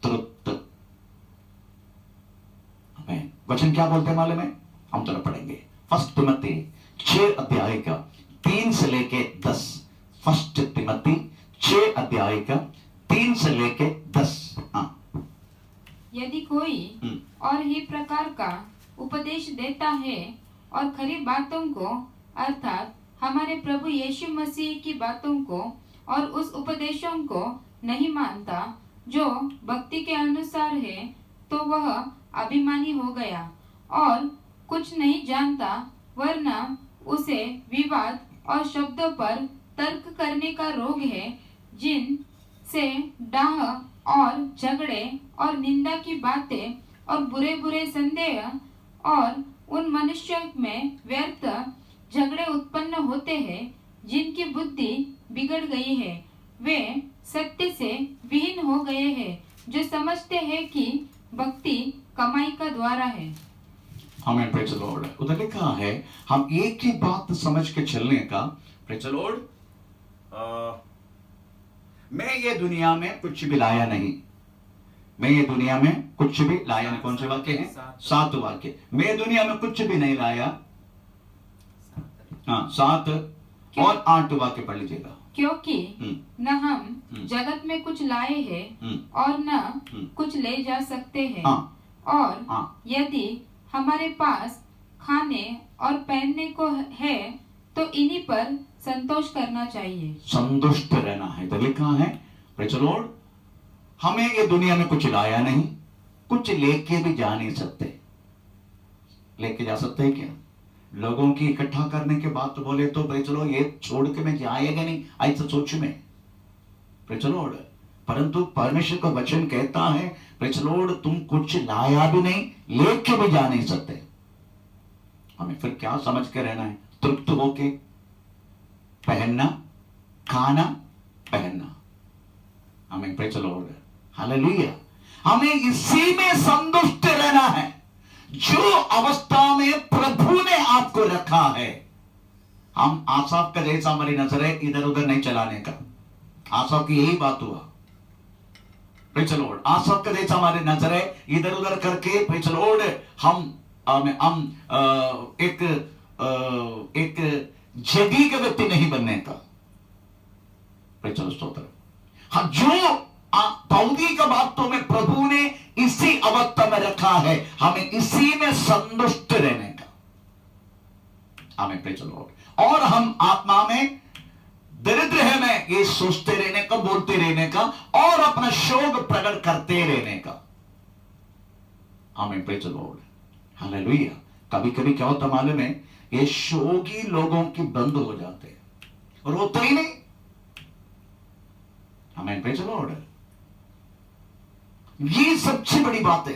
तृप्त। हमें वचन क्या बोलते हैं मालूम है? हम तो पढ़ेंगे 1 तिमोथी 6 अध्याय का 3 से लेके 10। 1 तिमोथी 6 अध्याय का 3 से लेके 10। यदि कोई और ही प्रकार का उपदेश देता है और खरी बातों को, अर्थात हमारे प्रभु यीशु मसीह की बातों को और उस उपदेशों को नहीं मानता जो भक्ति के अनुसार है, तो वह अभिमानी हो गया और कुछ नहीं जानता, वरना उसे विवाद और शब्दों पर तर्क करने का रोग है, जिन से डाह और झगड़े और निंदा की बातें और बुरे बुरे संदेह और उन मनुष्यों में व्यर्थ झगड़े उत्पन्न होते हैं, जिनकी बुद्धि बिगड़ गई है। वे सत्य से विहीन हो गए हैं, जो समझते हैं कि भक्ति कमाई का द्वारा है। हमें प्रेज़ द लॉर्ड। उधर लिखा है हम एक ही बात समझ के चलने का। Praise the Lord. मैं ये दुनिया में कुछ भी लाया नहीं। मैं ये दुनिया में कुछ भी लाया नहीं। कौन से वाक्य हैं? 7 वाक्य। मैं दुनिया में कुछ भी नहीं लाया। हाँ, 7 और 8 वाक्य पढ़ लीजिएगा। क्योंकि न हम जगत में कुछ लाए हैं और न कुछ ले जा सकते हैं। और यदि हमारे पास खाने और पहनने को है, तो इन्हीं पर संतोष करना चाहिए। संतुष्ट रहना है। तो लिखा है प्रेज़ द लॉर्ड, हमें ये दुनिया में कुछ लाया नहीं, कुछ लेके भी जा नहीं सकते। लेके जा सकते हैं क्या? लोगों की इकट्ठा करने के बाद तो बोले तो प्रेज़ द लॉर्ड ये छोड़ के मैं जाएगा नहीं, ऐसा सोच में। प्रेज़ द लॉर्ड, परंतु परमेश्वर का वचन कहता है प्रेज़ द लॉर्ड, तुम कुछ लाया भी नहीं, लेके भी जा नहीं सकते। हमें फिर क्या समझ के रहना है? तृप्त होके पहनना, खाना, पहनना। हमें प्रेज़ द लॉर्ड, हालेलुया। हमें इसी में संतुष्ट रहना है जो अवस्था में प्रभु ने आपको रखा है। हम आसाफ का जैसा हमारी नजर है इधर उधर नहीं चलाने का। आसाफ की यही बात हुआ, प्रेज़ द लॉर्ड। आसाफ का जैसा हमारी नजर है इधर उधर करके प्रेज़ द लॉर्ड हम एक जदी का व्यक्ति नहीं बनने का। प्रेज़ द लॉर्ड, स्तोत्र। हाँ, जो भौतिक बातों में प्रभु ने इसी अवस्था में रखा है, हमें इसी में संतुष्ट रहने का। हमें प्रेज़ द लॉर्ड। और हम आत्मा में दरिद्र है में ये सोचते रहने का, बोलते रहने का और अपना शोक प्रकट करते रहने का। हमें प्रेज़ द लॉर्ड, हालेलुया। कभी कभी क्या होता मालूम है, ये शोगी लोगों की बंद हो जाते हैं, रोते ही नहीं। हमें प्रेज़ द लॉर्ड। ये सबसे बड़ी बात है।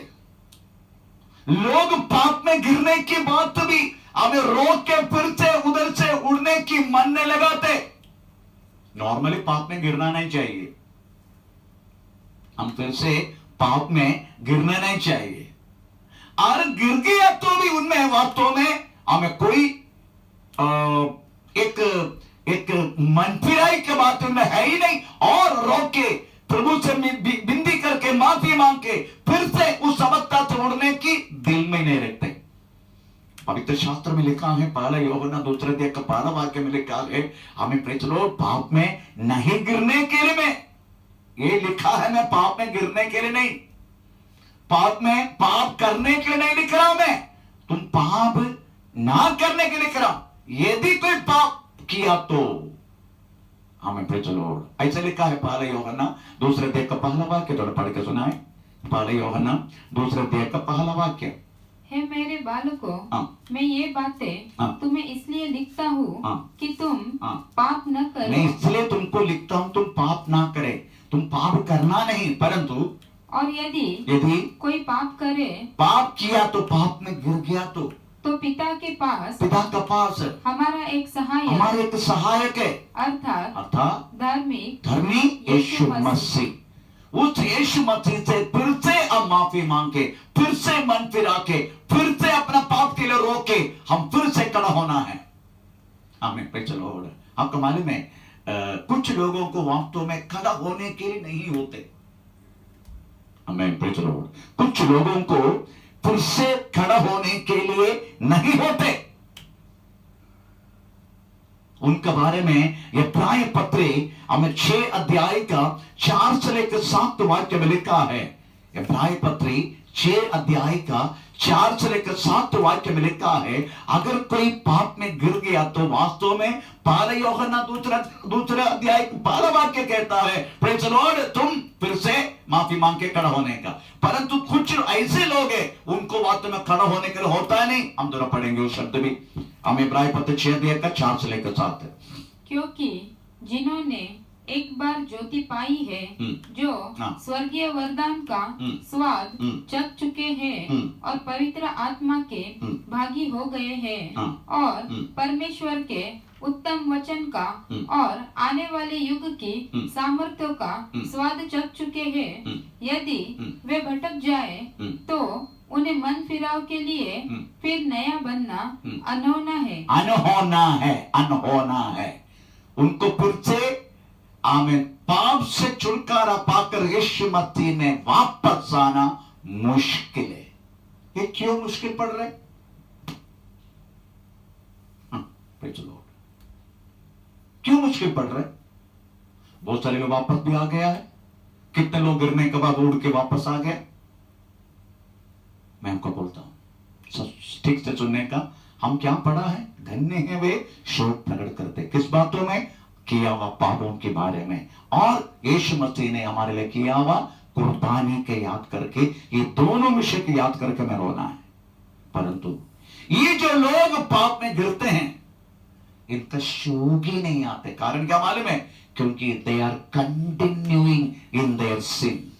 लोग पाप में गिरने के बाद भी हमें रोक के फिर से उधर से उड़ने की मन नहीं लगाते। नॉर्मली पाप में गिरना नहीं चाहिए, हम फिर से पाप में गिरना नहीं चाहिए। और गिर गया तो भी उनमें वास्तव में हमें कोई एक मन फिराई की बात उनमें है ही नहीं। और रोक के प्रभु से विनती करके माफी मांग के फिर से उस अवस्था से उड़ने की दिल में नहीं रखते। पवित्र शास्त्र में लिखा है, पहला यूहन्ना 2 अध्याय का 12 वाक्य में लिखा है, हमें प्रेज़ द लॉर्ड पाप में नहीं गिरने के लिए मैं ये लिखा है, मैं पाप में गिरने के लिए नहीं, पाप करने के लिए नहीं लिख रहा मैं, तुम पाप ना करने के लिए लिख रहा। यदि कोई पाप किया तो हमें प्रेज़ द लॉर्ड ऐसे लिखा है, पहला यूहन्ना 2 अध्याय का पहला वाक्य थोड़ा पढ़ के सुनाए। पहला यूहन्ना 2 अध्याय का पहला वाक्य। हे मेरे बालकों, हाँ। मैं ये बातें हाँ। तुम्हें इसलिए लिखता हूँ हाँ। कि तुम हाँ। पाप न करो। मैं इसलिए तुमको लिखता हूं तुम पाप ना करे। तुम पाप करना नहीं, परंतु और यदि कोई पाप करे, पाप किया तो पाप में गिर गया तो पिता के पास पिता का पास हमारा एक हमारे एक सहायक है, अर्थात धर्मी यीशु मसीह। उस यीशु मसीह से फिर से हम माफी मांग के, फिर से मन फिरा के, फिर से अपना पाप के लिए रोक के हम फिर से खड़ा होना है। हमें प्रेज़ द लॉर्ड। आपको मालूम है कुछ लोगों को वास्तव में खड़ा होने के लिए नहीं होते। हमें प्रेज़ द लॉर्ड। कुछ लोगों को फिर से खड़ा होने के लिए नहीं होते। उनके बारे में ये इब्रानी पत्री हमें 6 अध्याय का 4 से लेकर 7 वाक्य में लिखा है। इब्रानी पत्री 6 अध्याय का 4 से लेकर 7 वाक्य में लिखा है, अगर कोई पाप में गिर गया तो वास्तव में पहला यूहन्ना 2 अध्याय का पहला वाक्य कहता है, प्रेज़ द लॉर्ड, तुम फिर से माफी मांग के खड़ा होने का। परंतु कुछ ऐसे लोग हैं उनको वास्तव में खड़ा होने के लिए होता है नहीं। हम दोनों पढ़ेंगे उस शब्द भी। हम इब्रानी पत्री 6 अध्याय का 4 से लेकर 7 है। क्योंकि जिन्होंने एक बार ज्योति पाई है, जो स्वर्गीय वरदान का स्वाद चख चुके हैं और पवित्र आत्मा के भागी हो गए हैं और परमेश्वर के उत्तम वचन का और आने वाले युग की सामर्थ्य का स्वाद चख चुके हैं, यदि वे भटक जाए तो उन्हें मन फिराव के लिए फिर नया बनना अनहोना है। अनहोना है। उनको फिर से आमीन पाप से छुटकारा पाकर यीशु मसीह में वापस आना मुश्किल है। ये क्यों मुश्किल पड़ रहा है? Praise the Lord. क्यों मुश्किल पड़ रहा है? बहुत सारे लोग वापस भी आ गया है। कितने लोग गिरने के बाद उड़ के वापस आ गए? मैं हमको बोलता हूं ठीक से सुनने का। हम क्या पढ़ा है? धन्य है वे शोक प्रकट करते। किस बातों में? किया हुआ पापों के बारे में, और यीशु मसीह ने हमारे लिए किया हुआ कुर्बानी के याद करके, ये दोनों विषय की याद करके मैं रोना है। परंतु ये जो लोग पाप में गिरते हैं इनका शोक ही नहीं आते। कारण क्या मालूम है? क्योंकि they are continuing in their sin,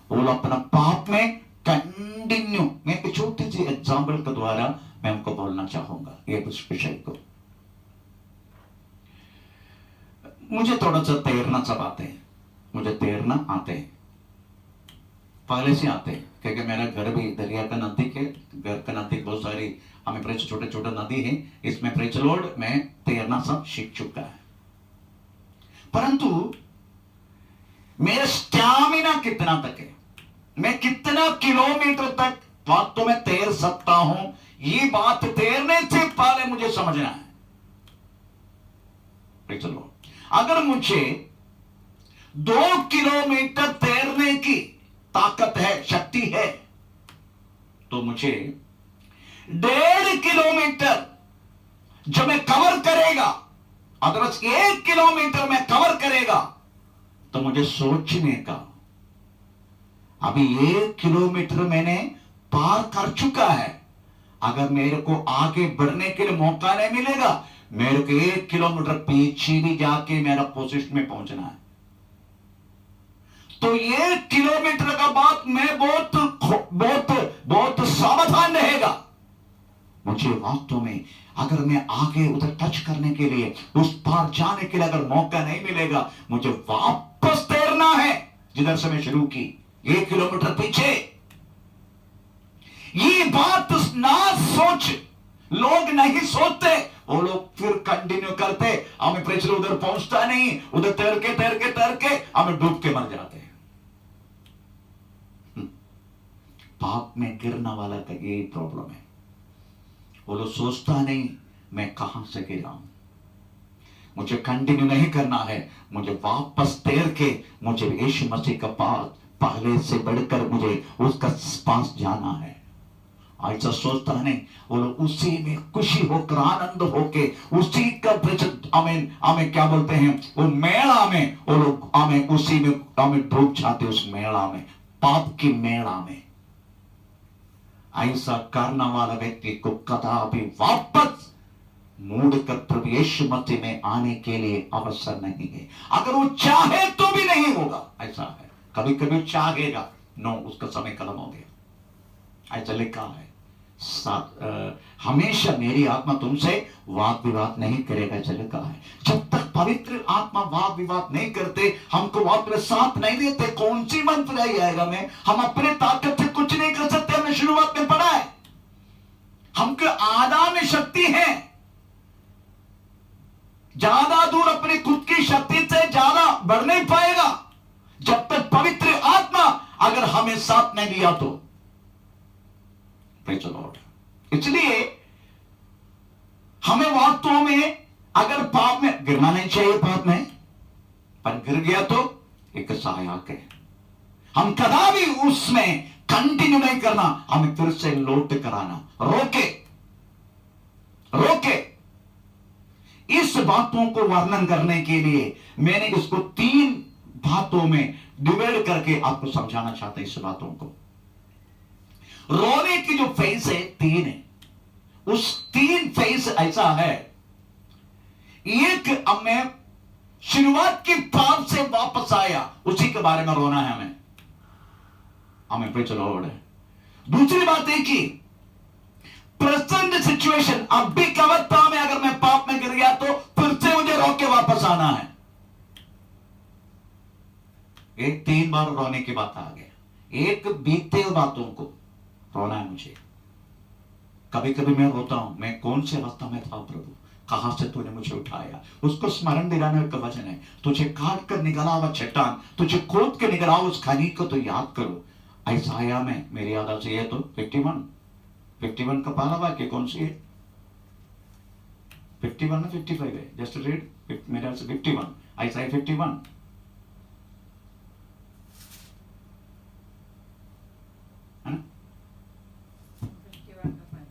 वो लोग अपना पाप में कंटिन्यू। मैं एक छोटी सी एग्जाम्पल के द्वारा मैं उनको बोलना चाहूंगा ये उस विषय को। मुझे थोड़ा सा तैरना सब आते हैं, मुझे तैरना आते हैं, पहले से आते हैं, क्योंकि मेरा घर भी दरिया का नजदीक है। घर का नजदीक बहुत सारी हमें प्रेच छोटे छोटे नदी है, इसमें प्रेच लोड में तैरना सब सीख चुका है। परंतु मेरा स्टैमिना कितना तक है, मैं कितना किलोमीटर तक वास्तव में तैर सकता हूं, ये बात तैरने से पहले मुझे समझना है। चलो, अगर मुझे 2 किलोमीटर तैरने की ताकत है, शक्ति है, तो मुझे 1.5 किलोमीटर जब मैं कवर करेगा, अगर 1 किलोमीटर में कवर करेगा, तो मुझे सोचने का, अभी 1 किलोमीटर मैंने पार कर चुका है, अगर मेरे को आगे बढ़ने के लिए मौका नहीं मिलेगा, मेरे को 1 किलोमीटर पीछे भी जाके मेरा पोजीशन में पहुंचना है। तो 1 किलोमीटर का बाद मैं बहुत बहुत बहुत सावधान रहेगा। मुझे वास्तव में अगर मैं आगे उधर टच करने के लिए, उस पार जाने के लिए अगर मौका नहीं मिलेगा, मुझे वापस तैरना है जिधर से मैं शुरू की, 1 किलोमीटर पीछे। ये बात ना सोच, लोग नहीं सोचते, वो लोग फिर कंटिन्यू करते, हमें प्रेशर उधर पहुंचता नहीं, उधर तैर के हमें डूब के मर जाते हैं। पाप में गिरना वाला का यही प्रॉब्लम है, वो लोग सोचता नहीं मैं कहां से गिरा हूं, मुझे कंटिन्यू नहीं करना है, मुझे वापस तैर के मुझे यीशु मसीह का पास पहले से बढ़कर मुझे उसका पास जाना है। ऐसा सोचता नहीं, वो लोग उसी में खुशी होकर, आनंद होके, उसी का हमें क्या बोलते हैं, वो मेला में वो लोग हमें उसी में हमें डूब जाते, उस मेला में, पाप की मेला में। ऐसा करने वाला व्यक्ति को कदापि वापस मूड कर प्रभु यीशु मसीह में आने के लिए अवसर नहीं है। अगर वो चाहे तो भी नहीं होगा, ऐसा है। कभी कभी चाहेगा, नो, उसका समय खत्म हो गया। ऐसा लिखा है, हमेशा मेरी आत्मा तुमसे वाद विवाद नहीं करेगा, ऐसा लिखा है। जब तक पवित्र आत्मा वाद विवाद नहीं करते, हमको वाद में साथ नहीं देते, कौन सी मंत्र रह जाएगा में, हम अपने ताकत से कुछ नहीं कर सकते। हमने शुरुआत में पढ़ा है, हमको आधा में शक्ति है, ज्यादा दूर अपनी खुद की शक्ति से ज्यादा बढ़ नहीं पाएगा जब तक पवित्र आत्मा अगर हमें साथ नहीं दिया तो। Praise the Lord. इसलिए हमें वास्तव में अगर पाप में गिरना नहीं चाहिए, पाप में पर गिर गया तो एक सहायक है, हम कदापि उसमें कंटिन्यू नहीं करना, हमें फिर से लौट कराना, रोके। इस बातों को वर्णन करने के लिए मैंने इसको 3 बातों में डिवाइड करके आपको समझाना चाहता हूं। इस बातों को, रोने की जो फेस है 3 है, उस 3 फेस ऐसा है। एक हमें शुरुआत की पाप से वापस आया, उसी के बारे में रोना है हमें प्रेज़ द लॉर्ड है। दूसरी बात है कि प्रेजेंट सिचुएशन, अब भी की अवस्था में अगर मैं पाप में गिर गया तो फिर से मुझे रोक के वापस आना है। एक 3 बार रोने की बात आ गया। एक बीते हुए बातों को रोना है मुझे। कभी कभी मैं रोता हूं, मैं कौन से अवस्था में था प्रभु, कहां से तूने मुझे उठाया, उसको स्मरण दिलाने का वचन है। तुझे काट कर निकाला हुआ चट्टान, तुझे खोद के निकाला उस खनी को तो याद करो। ऐसाया में मेरी याद से है तो 51 का पहला वाक्य कौन सी है? 51 ना 55 है? जस्ट रीड मेरा 51, ऐसा 51 है ना?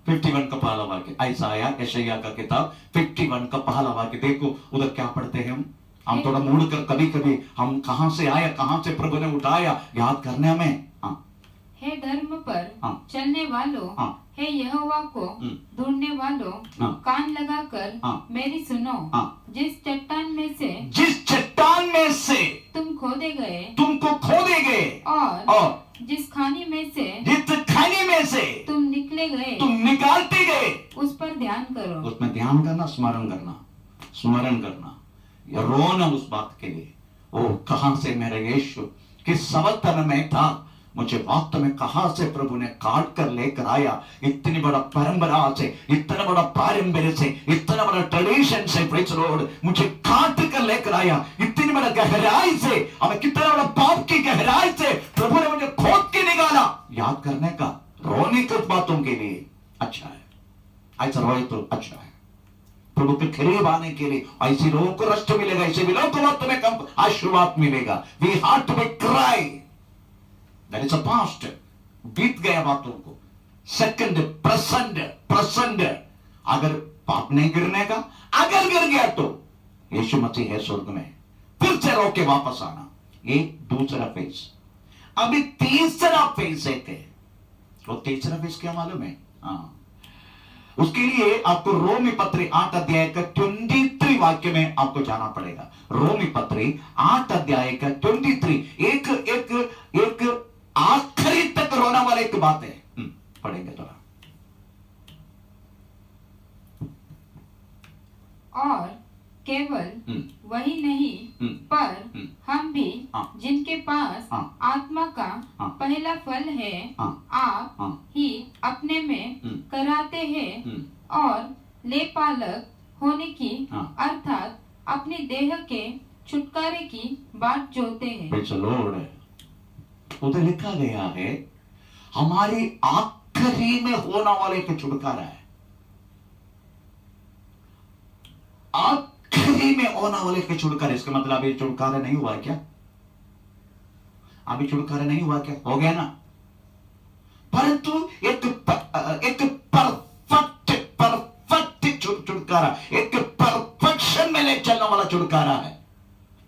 51 का पहला वाक्य, यशायाह का किताब 51 का पहला वाक्य। देखो उधर क्या पढ़ते हैं हम थोड़ा मूड कर, कभी कभी हम कहां से आया, कहां से प्रभु ने उठाया, याद करने में। हे धर्म पर चलने वालों, हे यहोवा को ढूंढने वालों, कान लगाकर मेरी सुनो। जिस चट्टान स्मरण करना या रोना उस बात के लिए, ओ कहां से मेरे यीशु किस सवतन में था, मुझे वास्तव में कहां से प्रभु ने काट कर लेकर आया, इतनी बड़ा परंपरा से, इतना बड़ा पारंपर्य से, इतना बड़ा ट्रेडिशन से, प्रेज द लॉर्ड, मुझे काट कर लेकर आया, इतनी बड़ा गहराई से, हमें कितना बड़ा पाप की गहराई से प्रभु ने मुझे खोद के निकाला। याद करने का, रोने की बातों के लिए अच्छा है, ऐसा रोए तो अच्छा है। प्रभु के करीब आने के लिए ऐसे लोगों को रष्ट मिलेगा, ऐसे भी लोगों को तुम्हें कम आशीर्वाद मिलेगा। We have to be cry, that is a past, बीत गया बातों को। सेकंड प्रेजेंट, अगर पाप नहीं गिरने का, अगर गिर गया तो यीशु मसीह है स्वर्ग में, फिर से रो के वापस आना, ये दूसरा फेज। अभी तीसरा फेज है, वो तीसरा फेज क्या मालूम है? हाँ, उसके लिए आपको रोमी पत्री 8 अध्याय का 23 वाक्य में आपको जाना पड़ेगा। रोमी पत्री 8 अध्याय का 23, एक आखिरी तक रोना वाला एक बात है, पढ़ेंगे थोड़ा। और केवल वही नहीं, पर हम भी जिनके पास आत्मा का पहला फल है, आप ही अपने में कराते हैं और लेपालक होने की, अर्थात अपनी देह के छुटकारे की बाट जोते हैं। Praise the Lord। उधर लिखा गया है हमारी आखिरी में होने वाले के छुटकारा है, आखिरी में होने वाले के छुटकारा। इसका मतलब ये छुटकारा नहीं हुआ क्या? अभी छुटकारा नहीं हुआ क्या? हो गया ना, परंतु एक परफेक्ट छुटकारा, एक परफेक्शन में ले चलने वाला छुटकारा है।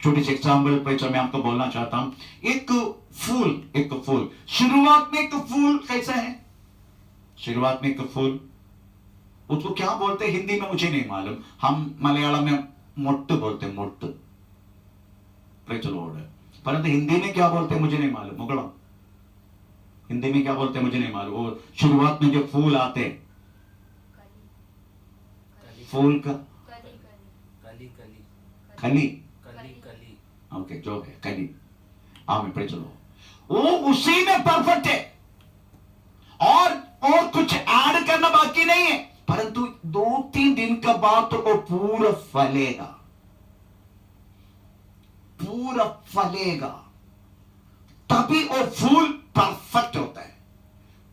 छोटी सी एग्जाम्पल पे मैं आपको बोलना चाहता हूं, एक फूल, शुरुआत में एक फूल कैसा है? शुरुआत में एक फूल, उसको क्या बोलते हैं हिंदी में मुझे नहीं मालूम, हम मलयालम में मोट्टू बोलते हैं, मोट्टू, प्रेज द लॉर्ड। परंतु हिंदी में क्या बोलते हैं मुझे नहीं मालूम, मुगलम हिंदी में क्या बोलते हैं मुझे नहीं मालूम। वो शुरुआत में जो फूल आते हैं, फूल का कली, ओके, जो है कली, आमीन, प्रेज द लॉर्ड। वो उसी में परफेक्ट है और कुछ ऐड करना बाकी नहीं है, परंतु 2-3 दिन के बाद तो वो पूरा फलेगा, तभी वो फूल परफेक्ट होता है।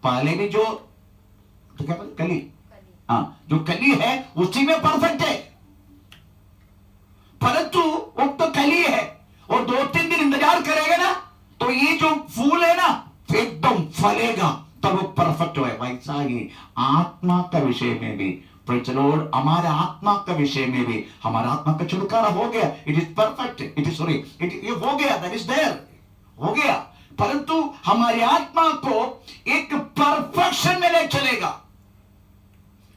पहले भी जो तो क्या बोलते कली, हाँ, जो कली है उसी में परफेक्ट है, परंतु वो तो कली है और 2-3 दिन इंतजार करेगा ना, तो ये जो फूल है ना एकदम फलेगा, तब वो परफेक्ट है। वैसा ही आत्मा का विषय में भी, प्रेज द लॉर्ड, हमारे आत्मा का विषय में भी हमारा आत्मा का छुटकारा हो गया। It is perfect, it is sorry, ये हो गया, दैट इज देयर, हो गया, परंतु हमारी आत्मा को एक परफेक्शन में ले चलेगा।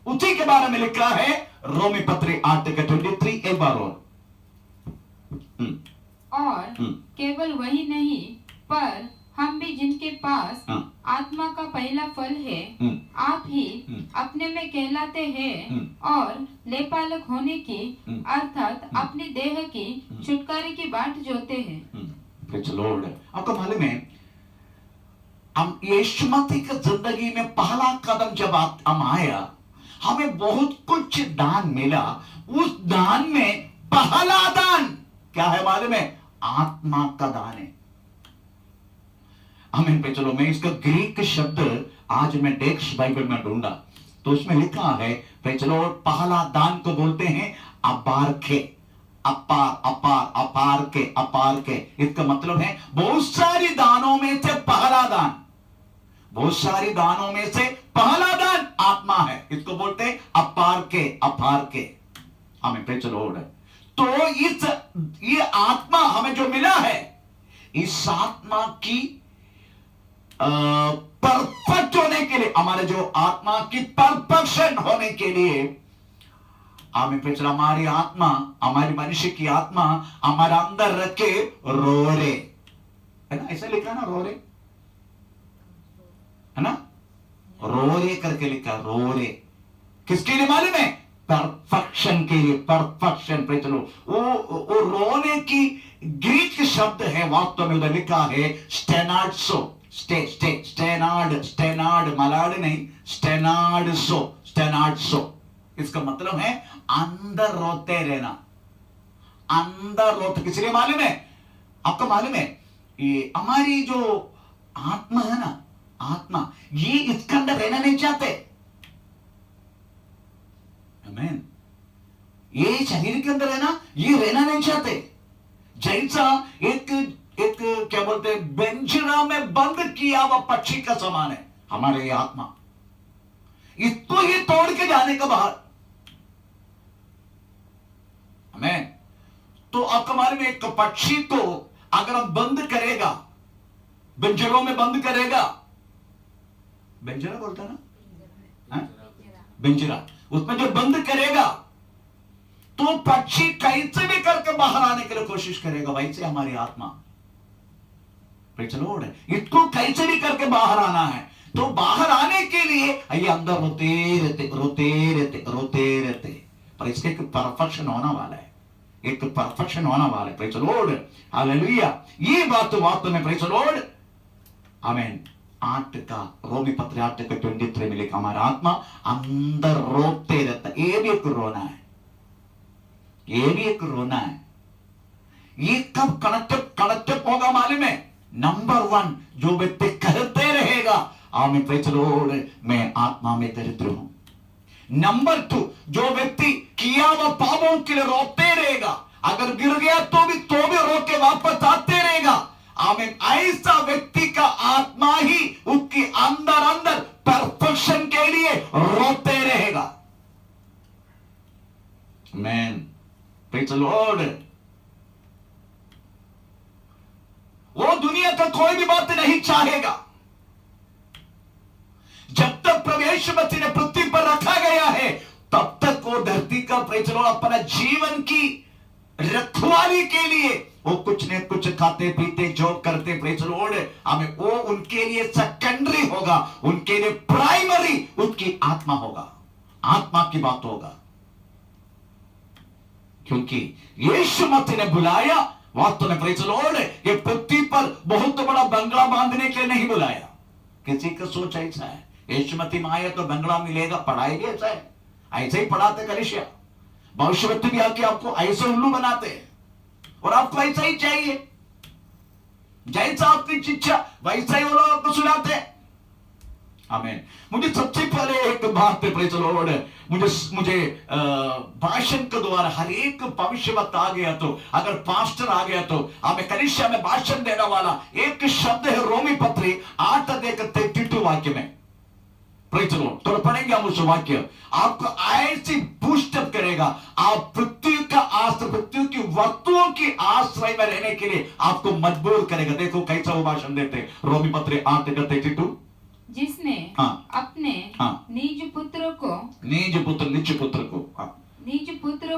उसी के बारे में लिखा है रोमी पत्री 8 का 23, एक बार और केवल वही नहीं, पर हम भी जिनके पास आत्मा का पहला फल है, आप ही अपने में कहलाते हैं और लेपालक होने की, अर्थात अपनी देह की छुटकारे की बाट जोते हैं। Praise the Lord. आपको मालूम है, हम यीशु मसीह की जिंदगी में पहला कदम जब हम आया, हमें बहुत कुछ दान मिला। उस दान में पहला दान क्या है मालूम है? आत्मा का दान है। आमीन, पे चलो, मैं इसका ग्रीक शब्द आज मैं डेक्स बाइबल में ढूंढा तो उसमें लिखा है, पे चलो, पहला दान को बोलते हैं अपारखे, अपार के। इसका मतलब है बहुत सारी दानों में से पहला दान, बहुत सारी दानों में से पहला दान आत्मा है। इसको बोलते हैं अपार के। हमें पे चलो, तो ये आत्मा हमें जो मिला है, इस आत्मा की परफेक्ट होने के लिए, हमारे जो आत्मा की परफेक्शन होने के लिए, हमें पे चला, हमारी आत्मा, हमारी मनुष्य की आत्मा हमारे अंदर रख के रो रे, है ना? ऐसा लिखा ना, रो रे, है ना? रो रे करके लिखा, रो रे। किसके लिए मालूम है? परफेक्शन के लिए, परफेक्शन। Praise the Lord. वो रोने की ग्रीक शब्द है, वास्तव में उधर लिखा है स्टेनार्डसो, स्टेनार्ड, मलाड नहीं, स्टेनार्डसो। इसका मतलब है अंदर रोते रहना, अंदर रोते। किसी मालूम है, आपको मालूम है, ये हमारी जो आत्मा है ना, आत्मा, ये इसके अंदर रहना नहीं चाहते। आमीन। ये शरीर के अंदर है ना, ये रहना नहीं चाहते। जैसा एक क्या बोलते हैं, बेंजरा में बंद किया हुआ पक्षी का समान है हमारे ये आत्मा। इसको ही तोड़ के जाने का बाहर। आमीन। तो आपका मालूम है, एक पक्षी को अगर हम बंद करेगा, बेंजरों में बंद करेगा, बेंजरा बोलता है ना, बेंजरा, उसमें जो बंद करेगा तो पक्षी कैसे भी करके बाहर आने के लिए कोशिश करेगा। वैसे हमारी आत्मा, प्रेज़ द लॉर्ड, इसको कैसे भी करके बाहर आना है। तो बाहर आने के लिए ये अंदर रोते रहते। पर इसके एक परफेक्शन होना वाला है, एक परफेक्शन होना वाला है। Praise the Lord, hallelujah. ये बात वास्तव में, प्रेज़ द लॉर्ड, आमीन। 8 का रोमी पत्र 8 का 23 में लिखा, हमारा आत्मा अंदर रोते रहता। ये भी एक रोना है, ये भी एक रोना है। ये कब कनेक्ट होगा मालूम है? नंबर 1, जो व्यक्ति कहते रहेगा, आमीन, प्रेज़ द लॉर्ड, मैं आत्मा में दरिद्र हूं। नंबर 2, जो व्यक्ति किया हुआ पापों के लिए रोते रहेगा, अगर गिर गया तो भी रो के वापस आते रहेगा। आमीन। ऐसा व्यक्ति का आत्मा ही उसके अंदर परफेक्शन के लिए रोते रहेगा। आमीन, प्रेज़ द लॉर्ड। वो दुनिया का कोई भी बात नहीं चाहेगा। जब तक प्रभु यीशु मसीह ने पृथ्वी पर रखा गया है, तब तक वो धरती का, प्रेज़ द लॉर्ड, अपना जीवन की रखवाली के लिए वो कुछ न कुछ खाते पीते जॉब करते, प्रेज़ द लॉर्ड, हमें वो उनके लिए सेकेंडरी होगा, उनके लिए प्राइमरी उनकी आत्मा होगा, आत्मा की बात होगा। क्योंकि यीशु मसीह ने बुलाया, वास्तव में, प्रेज़ द लॉर्ड, ये पृथ्वी पर बहुत बड़ा बंगला बांधने के लिए नहीं बुलाया। किसी का सोच ऐसा है, यीशु मसीह में आया तो बंगला मिलेगा, पढ़ाई भी ऐसा है, ऐसे ही पढ़ाते कलीसिया, भविष्यवक्ता भी आके आपको ऐसे उल्लू बनाते हैं, और आपको ऐसा ही चाहिए, जैसा आपकी शिक्षा वैसा ही वो लोग आपको सुनाते हैं। आमीन। मुझे सबसे पहले एक बात पे, प्रेज़ द लॉर्ड, मुझे भाषण के द्वारा हर एक भविष्यवक्ता आ गया तो, अगर पास्टर आ गया तो, हमें कलीसिया में भाषण देने वाला एक शब्द है, रोमी पत्री 8:32 वाक्य में, प्रेज़ द लॉर्ड। तो पढ़ेंगे हम उस वाक्य, आपको ऐसी बूस्टअप करेगा, आप पृथ्वी का आश्रय, पृथ्वी की वस्तुओं की आश्रय में रहने के लिए आपको मजबूर करेगा। देखो कैसा वो भाषण देते, रोमी पत्री 8:32। जिसने अपने निज पुत्र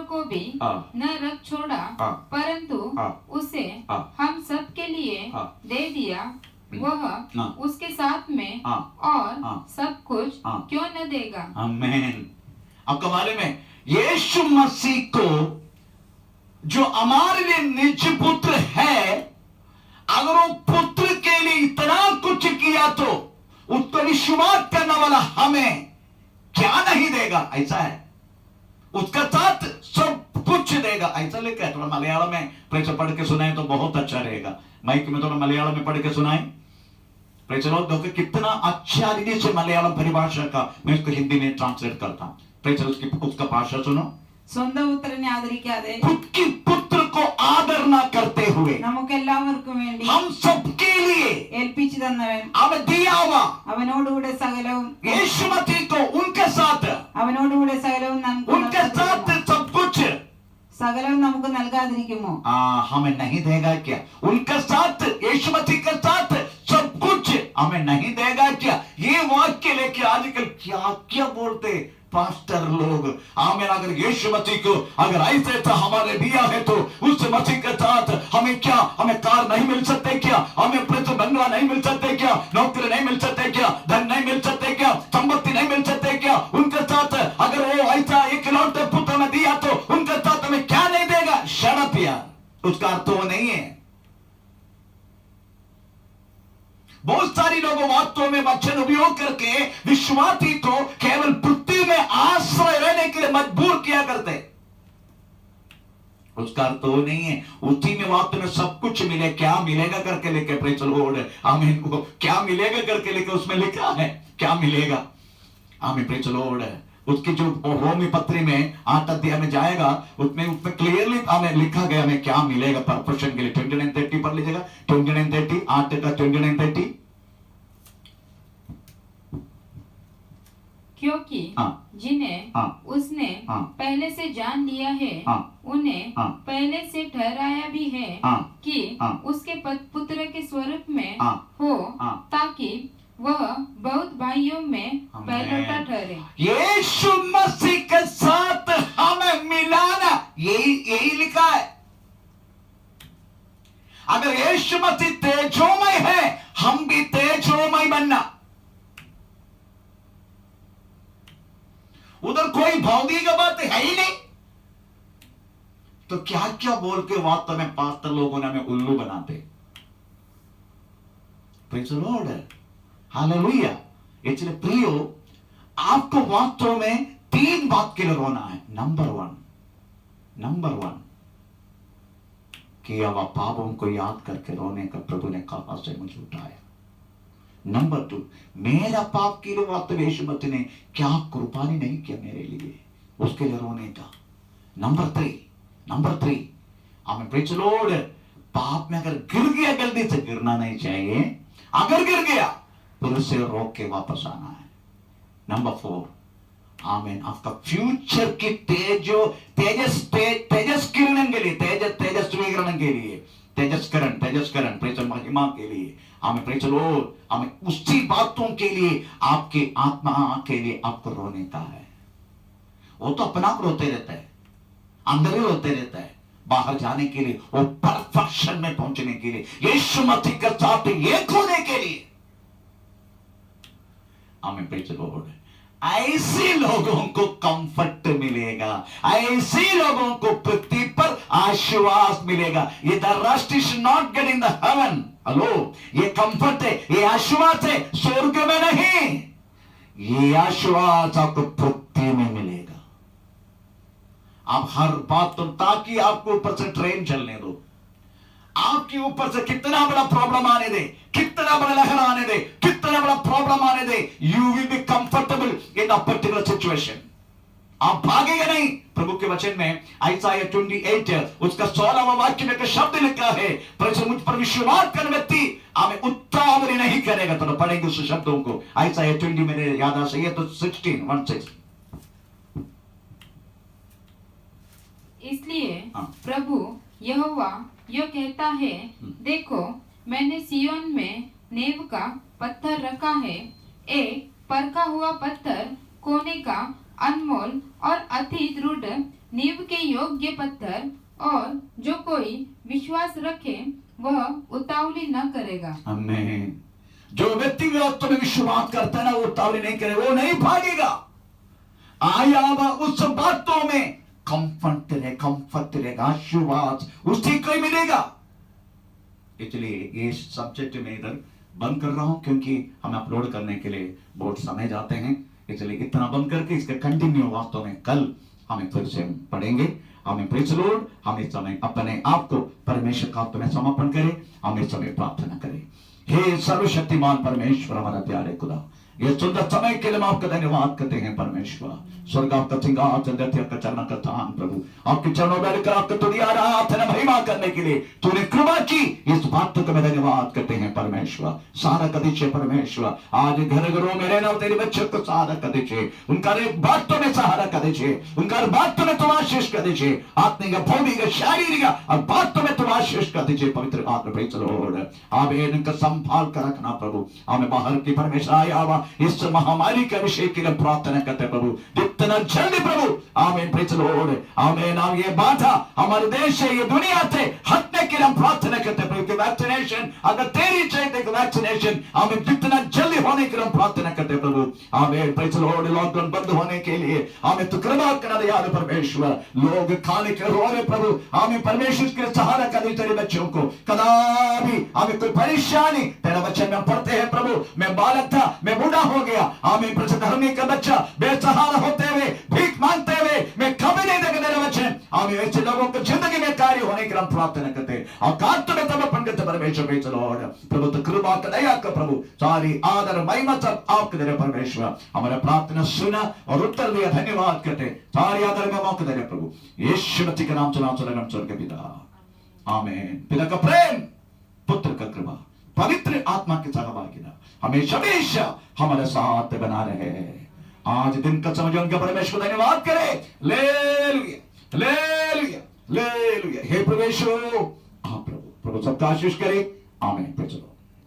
को भी न रख छोड़ा, परंतु उसे हम सब के लिए दे दिया, वह उसके साथ में और सब कुछ क्यों न देगा। आमीन। आपको मालूम है, यीशु मसीह को जो हमारे लिए निज पुत्र है, अगर वो पुत्र के लिए इतना कुछ किया तो उसको विश्वास करने वाला हमें क्या नहीं देगा? ऐसा है, उसका साथ सब कुछ देगा, ऐसा लिखा है। थोड़ा मलयालम में प्रेक्षक पढ़ के सुनाए तो बहुत अच्छा रहेगा। माइक में थोड़ा मलयालम में पढ़ के सुनाए, प्रेक्षक देखो कितना अच्छा रीति से मलयालम परिभाषा का मैं उसको हिंदी में ट्रांसलेट करता हूं। प्रेक्षक उसका भाषा सुनो। സ്വന്തം പുത്രനെ ആദരിക്കാതെ खुद की पुत्र को आदर न करते हुए നമുക്കെല്ലാവർക്കും വേണ്ടി हम सबके लिए ഏൽപ്പിച്ചു തന്നവൻ हमें दिया हुआ അവനോടുകൂടെ സകലവും यीशु मसीह को उनके साथ അവനോടുകൂടെ സകലവും उनके साथ सब कुछ സകലവും നമുക്ക് നൽകാതിരിക്കുമോ? हमें नहीं देगा क्या? उनके साथ, यीशु मसीह के साथ सब कुछ हमें नहीं देगा क्या? ये वाक्य लेके आजकल क्या क्या बोलते पास्टर लोग। आमीन। अगर यीशु मसीह को अगर ऐसे था हमारे दिया है तो उस मसीह के साथ हमें क्या, हमें कार नहीं मिल सकते क्या? हमें प्रति बंगला नहीं मिल सकते क्या? नौकरी नहीं मिल सकते क्या? धन नहीं मिल सकते क्या? संपत्ति नहीं मिल सकते क्या? उनके साथ अगर वो ऐसा एक लौटे उसका अर्थ वो नहीं है। बहुत सारी लोगों वास्तव में वचन उपयोग करके विश्वासी को केवल पृथ्वी में आश्रय रहने के लिए मजबूर किया करते। उसका अर्थ वो नहीं है उसी में वास्तव में सब कुछ मिले। क्या मिलेगा करके लेके प्रेज़ द लॉर्ड, आमीन। वो क्या मिलेगा करके लेके उसमें लिखा है क्या मिलेगा, आमीन, प्रेज़ द लॉर्ड। उसकी जो रोमी पत्री में 8 अध्याय में जाएगा उसमें क्लियरली हमें लिखा गया हमें क्या मिलेगा परफेक्शन के लिए। 29:30 पर लीजिएगा, 29:30, 8 का 29:30। क्योंकि जिन्हें उसने पहले से जान लिया है उन्हें पहले से ठहराया भी है कि उसके पुत्र के स्वरूप में हो, ताकि वह बहुत भाइयों में पहलौठा ठहरे। यीशु मसीह के साथ हमें मिलाना, यही लिखा है। अगर यीशु मसीह तेजोमय है, हम भी तेजोमय बनना। उधर कोई भौतिक बात है ही नहीं, तो क्या क्या बोल के वास्तव में पास्टर लोगों ने हमें उल्लू बनाते। Praise the Lord, hallelujah. इसलिए प्रियो, आपको वास्तव में 3 बात के लिए रोना है। नंबर वन किया हुआ पापों को याद करके रोने का प्रभु ने कहा से मुझे उठाया। नंबर 2, मेरा पाप के लिए वास्तव यीशु मसीह ने क्या कुर्बानी नहीं किया मेरे लिए, उसके लिए रोने का। नंबर 3, आमीन, प्रेज़ द लॉर्ड। पाप में अगर गिर गया, गलती से गिरना नहीं चाहिए, अगर गिर गया फिर उसे रोक के वापस आना है। नंबर 4, आमीन, आपका फ्यूचर की तेजस किरण के लिए, तेजस्वीकरण के लिए, तेजस्करण प्रेज़ महिमा के लिए, हमें प्रेज़ द लॉर्ड, हमें उसी बातों के लिए, आपकी आत्मा के लिए आपको रोने का है। वो तो अपना को रोते रहता है, अंदर ही रोते रहता है। बाहर जाने के लिए, वो परफेक्शन में पहुंचने के लिए, यीशु मसीह के साथ एक होने के लिए, हमें प्रेज़ द लॉर्ड। ऐसे लोगों को कंफर्ट मिलेगा, ऐसे लोगों को पृथ्वी पर आश्वास मिलेगा। ये the rest is not getting the haven. Hello, ये कंफर्ट है, ये आश्वास है स्वर्ग में नहीं, ये आश्वास आपको पृथ्वी में मिलेगा। आप हर बात तो, ताकि आपको ऊपर से ट्रेन चलने दो, आपके ऊपर से कितना बड़ा प्रॉब्लम आने दे, कितना बड़ा लहर आने दे, कितना बड़ा प्रॉब्लम आने दे, you will be comfortable in a particular situation. आप भागेगा नहीं। प्रभु के वचन में आयसाया 28 उसका 16वां वाक्य में शब्द लिखा है, मुझ पर विश्वास करने व्यक्ति हमें उतावली नहीं करेगा। तो पढ़ेंगे उस शब्दों को। आयसाया 20 मेरे याद आ सही है तो 16:16। इसलिए प्रभु यहोवा यो कहता है, देखो मैंने सियोन में नेव का पत्थर रखा है, एक परखा हुआ पत्थर, कोने का, अनमोल और अति दृढ़, नींव के योग्य पत्थर, और जो कोई विश्वास रखे वह उतावली न करेगा। आमीन। जो व्यक्ति में विश्वास करता है ना, वो उतावली नहीं करेगा, वो नहीं भागेगा। आया उस बातों में कंफर्ट रहेगा, आशीर्वाद उसी को ही मिलेगा। इसलिए ये सब्जेक्ट में इधर बंद कर रहा हूं, क्योंकि हम अपलोड करने के लिए बहुत समय जाते हैं। इसलिए इतना बंद करके इसका कंटिन्यू वास्तव में कल हमें फिर से पढ़ेंगे। हमें प्रेज़ द लॉर्ड, हम इस समय अपने आप को परमेश्वर का में समर्पण करें, हम इस समय प्रार्थना करें। हे सर्वशक्तिमान परमेश्वर, हमारा प्यारे खुदा, ये सुंदर समय के लिए हम आपका धन्यवाद करते हैं परमेश्वर। स्वर्ग आपका सिंहासन, धरती आपका चरण का स्थान, प्रभु आपके चरणों में बैठकर आपका तुझे आराधना महिमा करने के लिए तूने कृपा की, इस बात को मैं धन्यवाद करते हैं परमेश्वर। सारा कदीचे परमेश्वर, आज घर घरों में रहना तेरे बच्चों को सहारा कर दीजिए, उनका बातों में सहारा कर दीजिए, उनका बातों में तुम आशीष कर दीजिए, आत्मिक भौतिक शारीरिक और बातों में तुम आशीष कर दीजिए। पवित्र आत्मा प्रेज़ द लॉर्ड, आप इनका संभाल कर रखना प्रभु। हमें बाहर की परमेश्वर आया इस महामारी के विषय के लिए प्रार्थना करते हैं प्रभु, जितना जल्दी प्रभु, आमीन, प्रेज़ द लॉर्ड, आमीन। ये बाधा हमारे देश से, ये दुनिया से हटने के लिए हम प्रार्थना करते प्रभु के वैक्सीनेशन, अगर तेरी चाहिए तो वैक्सीनेशन हमें जितना जल्दी होने की हम प्रार्थना करते प्रभु। हमें लॉकडाउन बंद होने के लिए हमें तो कृपा करा दे यार परमेश्वर। लोग खाने के रो रहे प्रभु, हमें परमेश्वर के सहारा कर दे तेरे बच्चों को। कदापि हमें कोई परेशानी, तेरा बच्चा में पढ़ते हैं प्रभु, मैं बालक था, मैं बूढ़ा हो गया, हमें धर्मी का बच्चा बेसहारा होते हुए, भीख मांगते हुए मैं कभी नहीं देगा तेरे बच्चे। हमें ऐसे लोगों को जिंदगी में कार्य होने की हम प्रार्थना करते हैं और कांत में तब अपन करते परमेश्वर पे चलो प्रभु। तो कृपा का दया का प्रभु, सारी आदर महिमा सब आपके दे परमेश्वर। हमारा प्रार्थना सुना और उत्तर दिया, धन्यवाद करते, सारी आदर में मौका दे प्रभु। यीशु मसीह के नाम से नाम चला स्वर्ग के पिता, आमीन। पिता का प्रेम, पुत्र का कृपा, पवित्र आत्मा की सहभागिता हमेशा हमेशा हमारे साथ बना रहे। आज दिन का समझ उनका परमेश्वर धन्यवाद करे। लेलुया लेलुया लेलुया। हे परमेश्वर, आप प्रभु सबका आशीष करे। आमीन।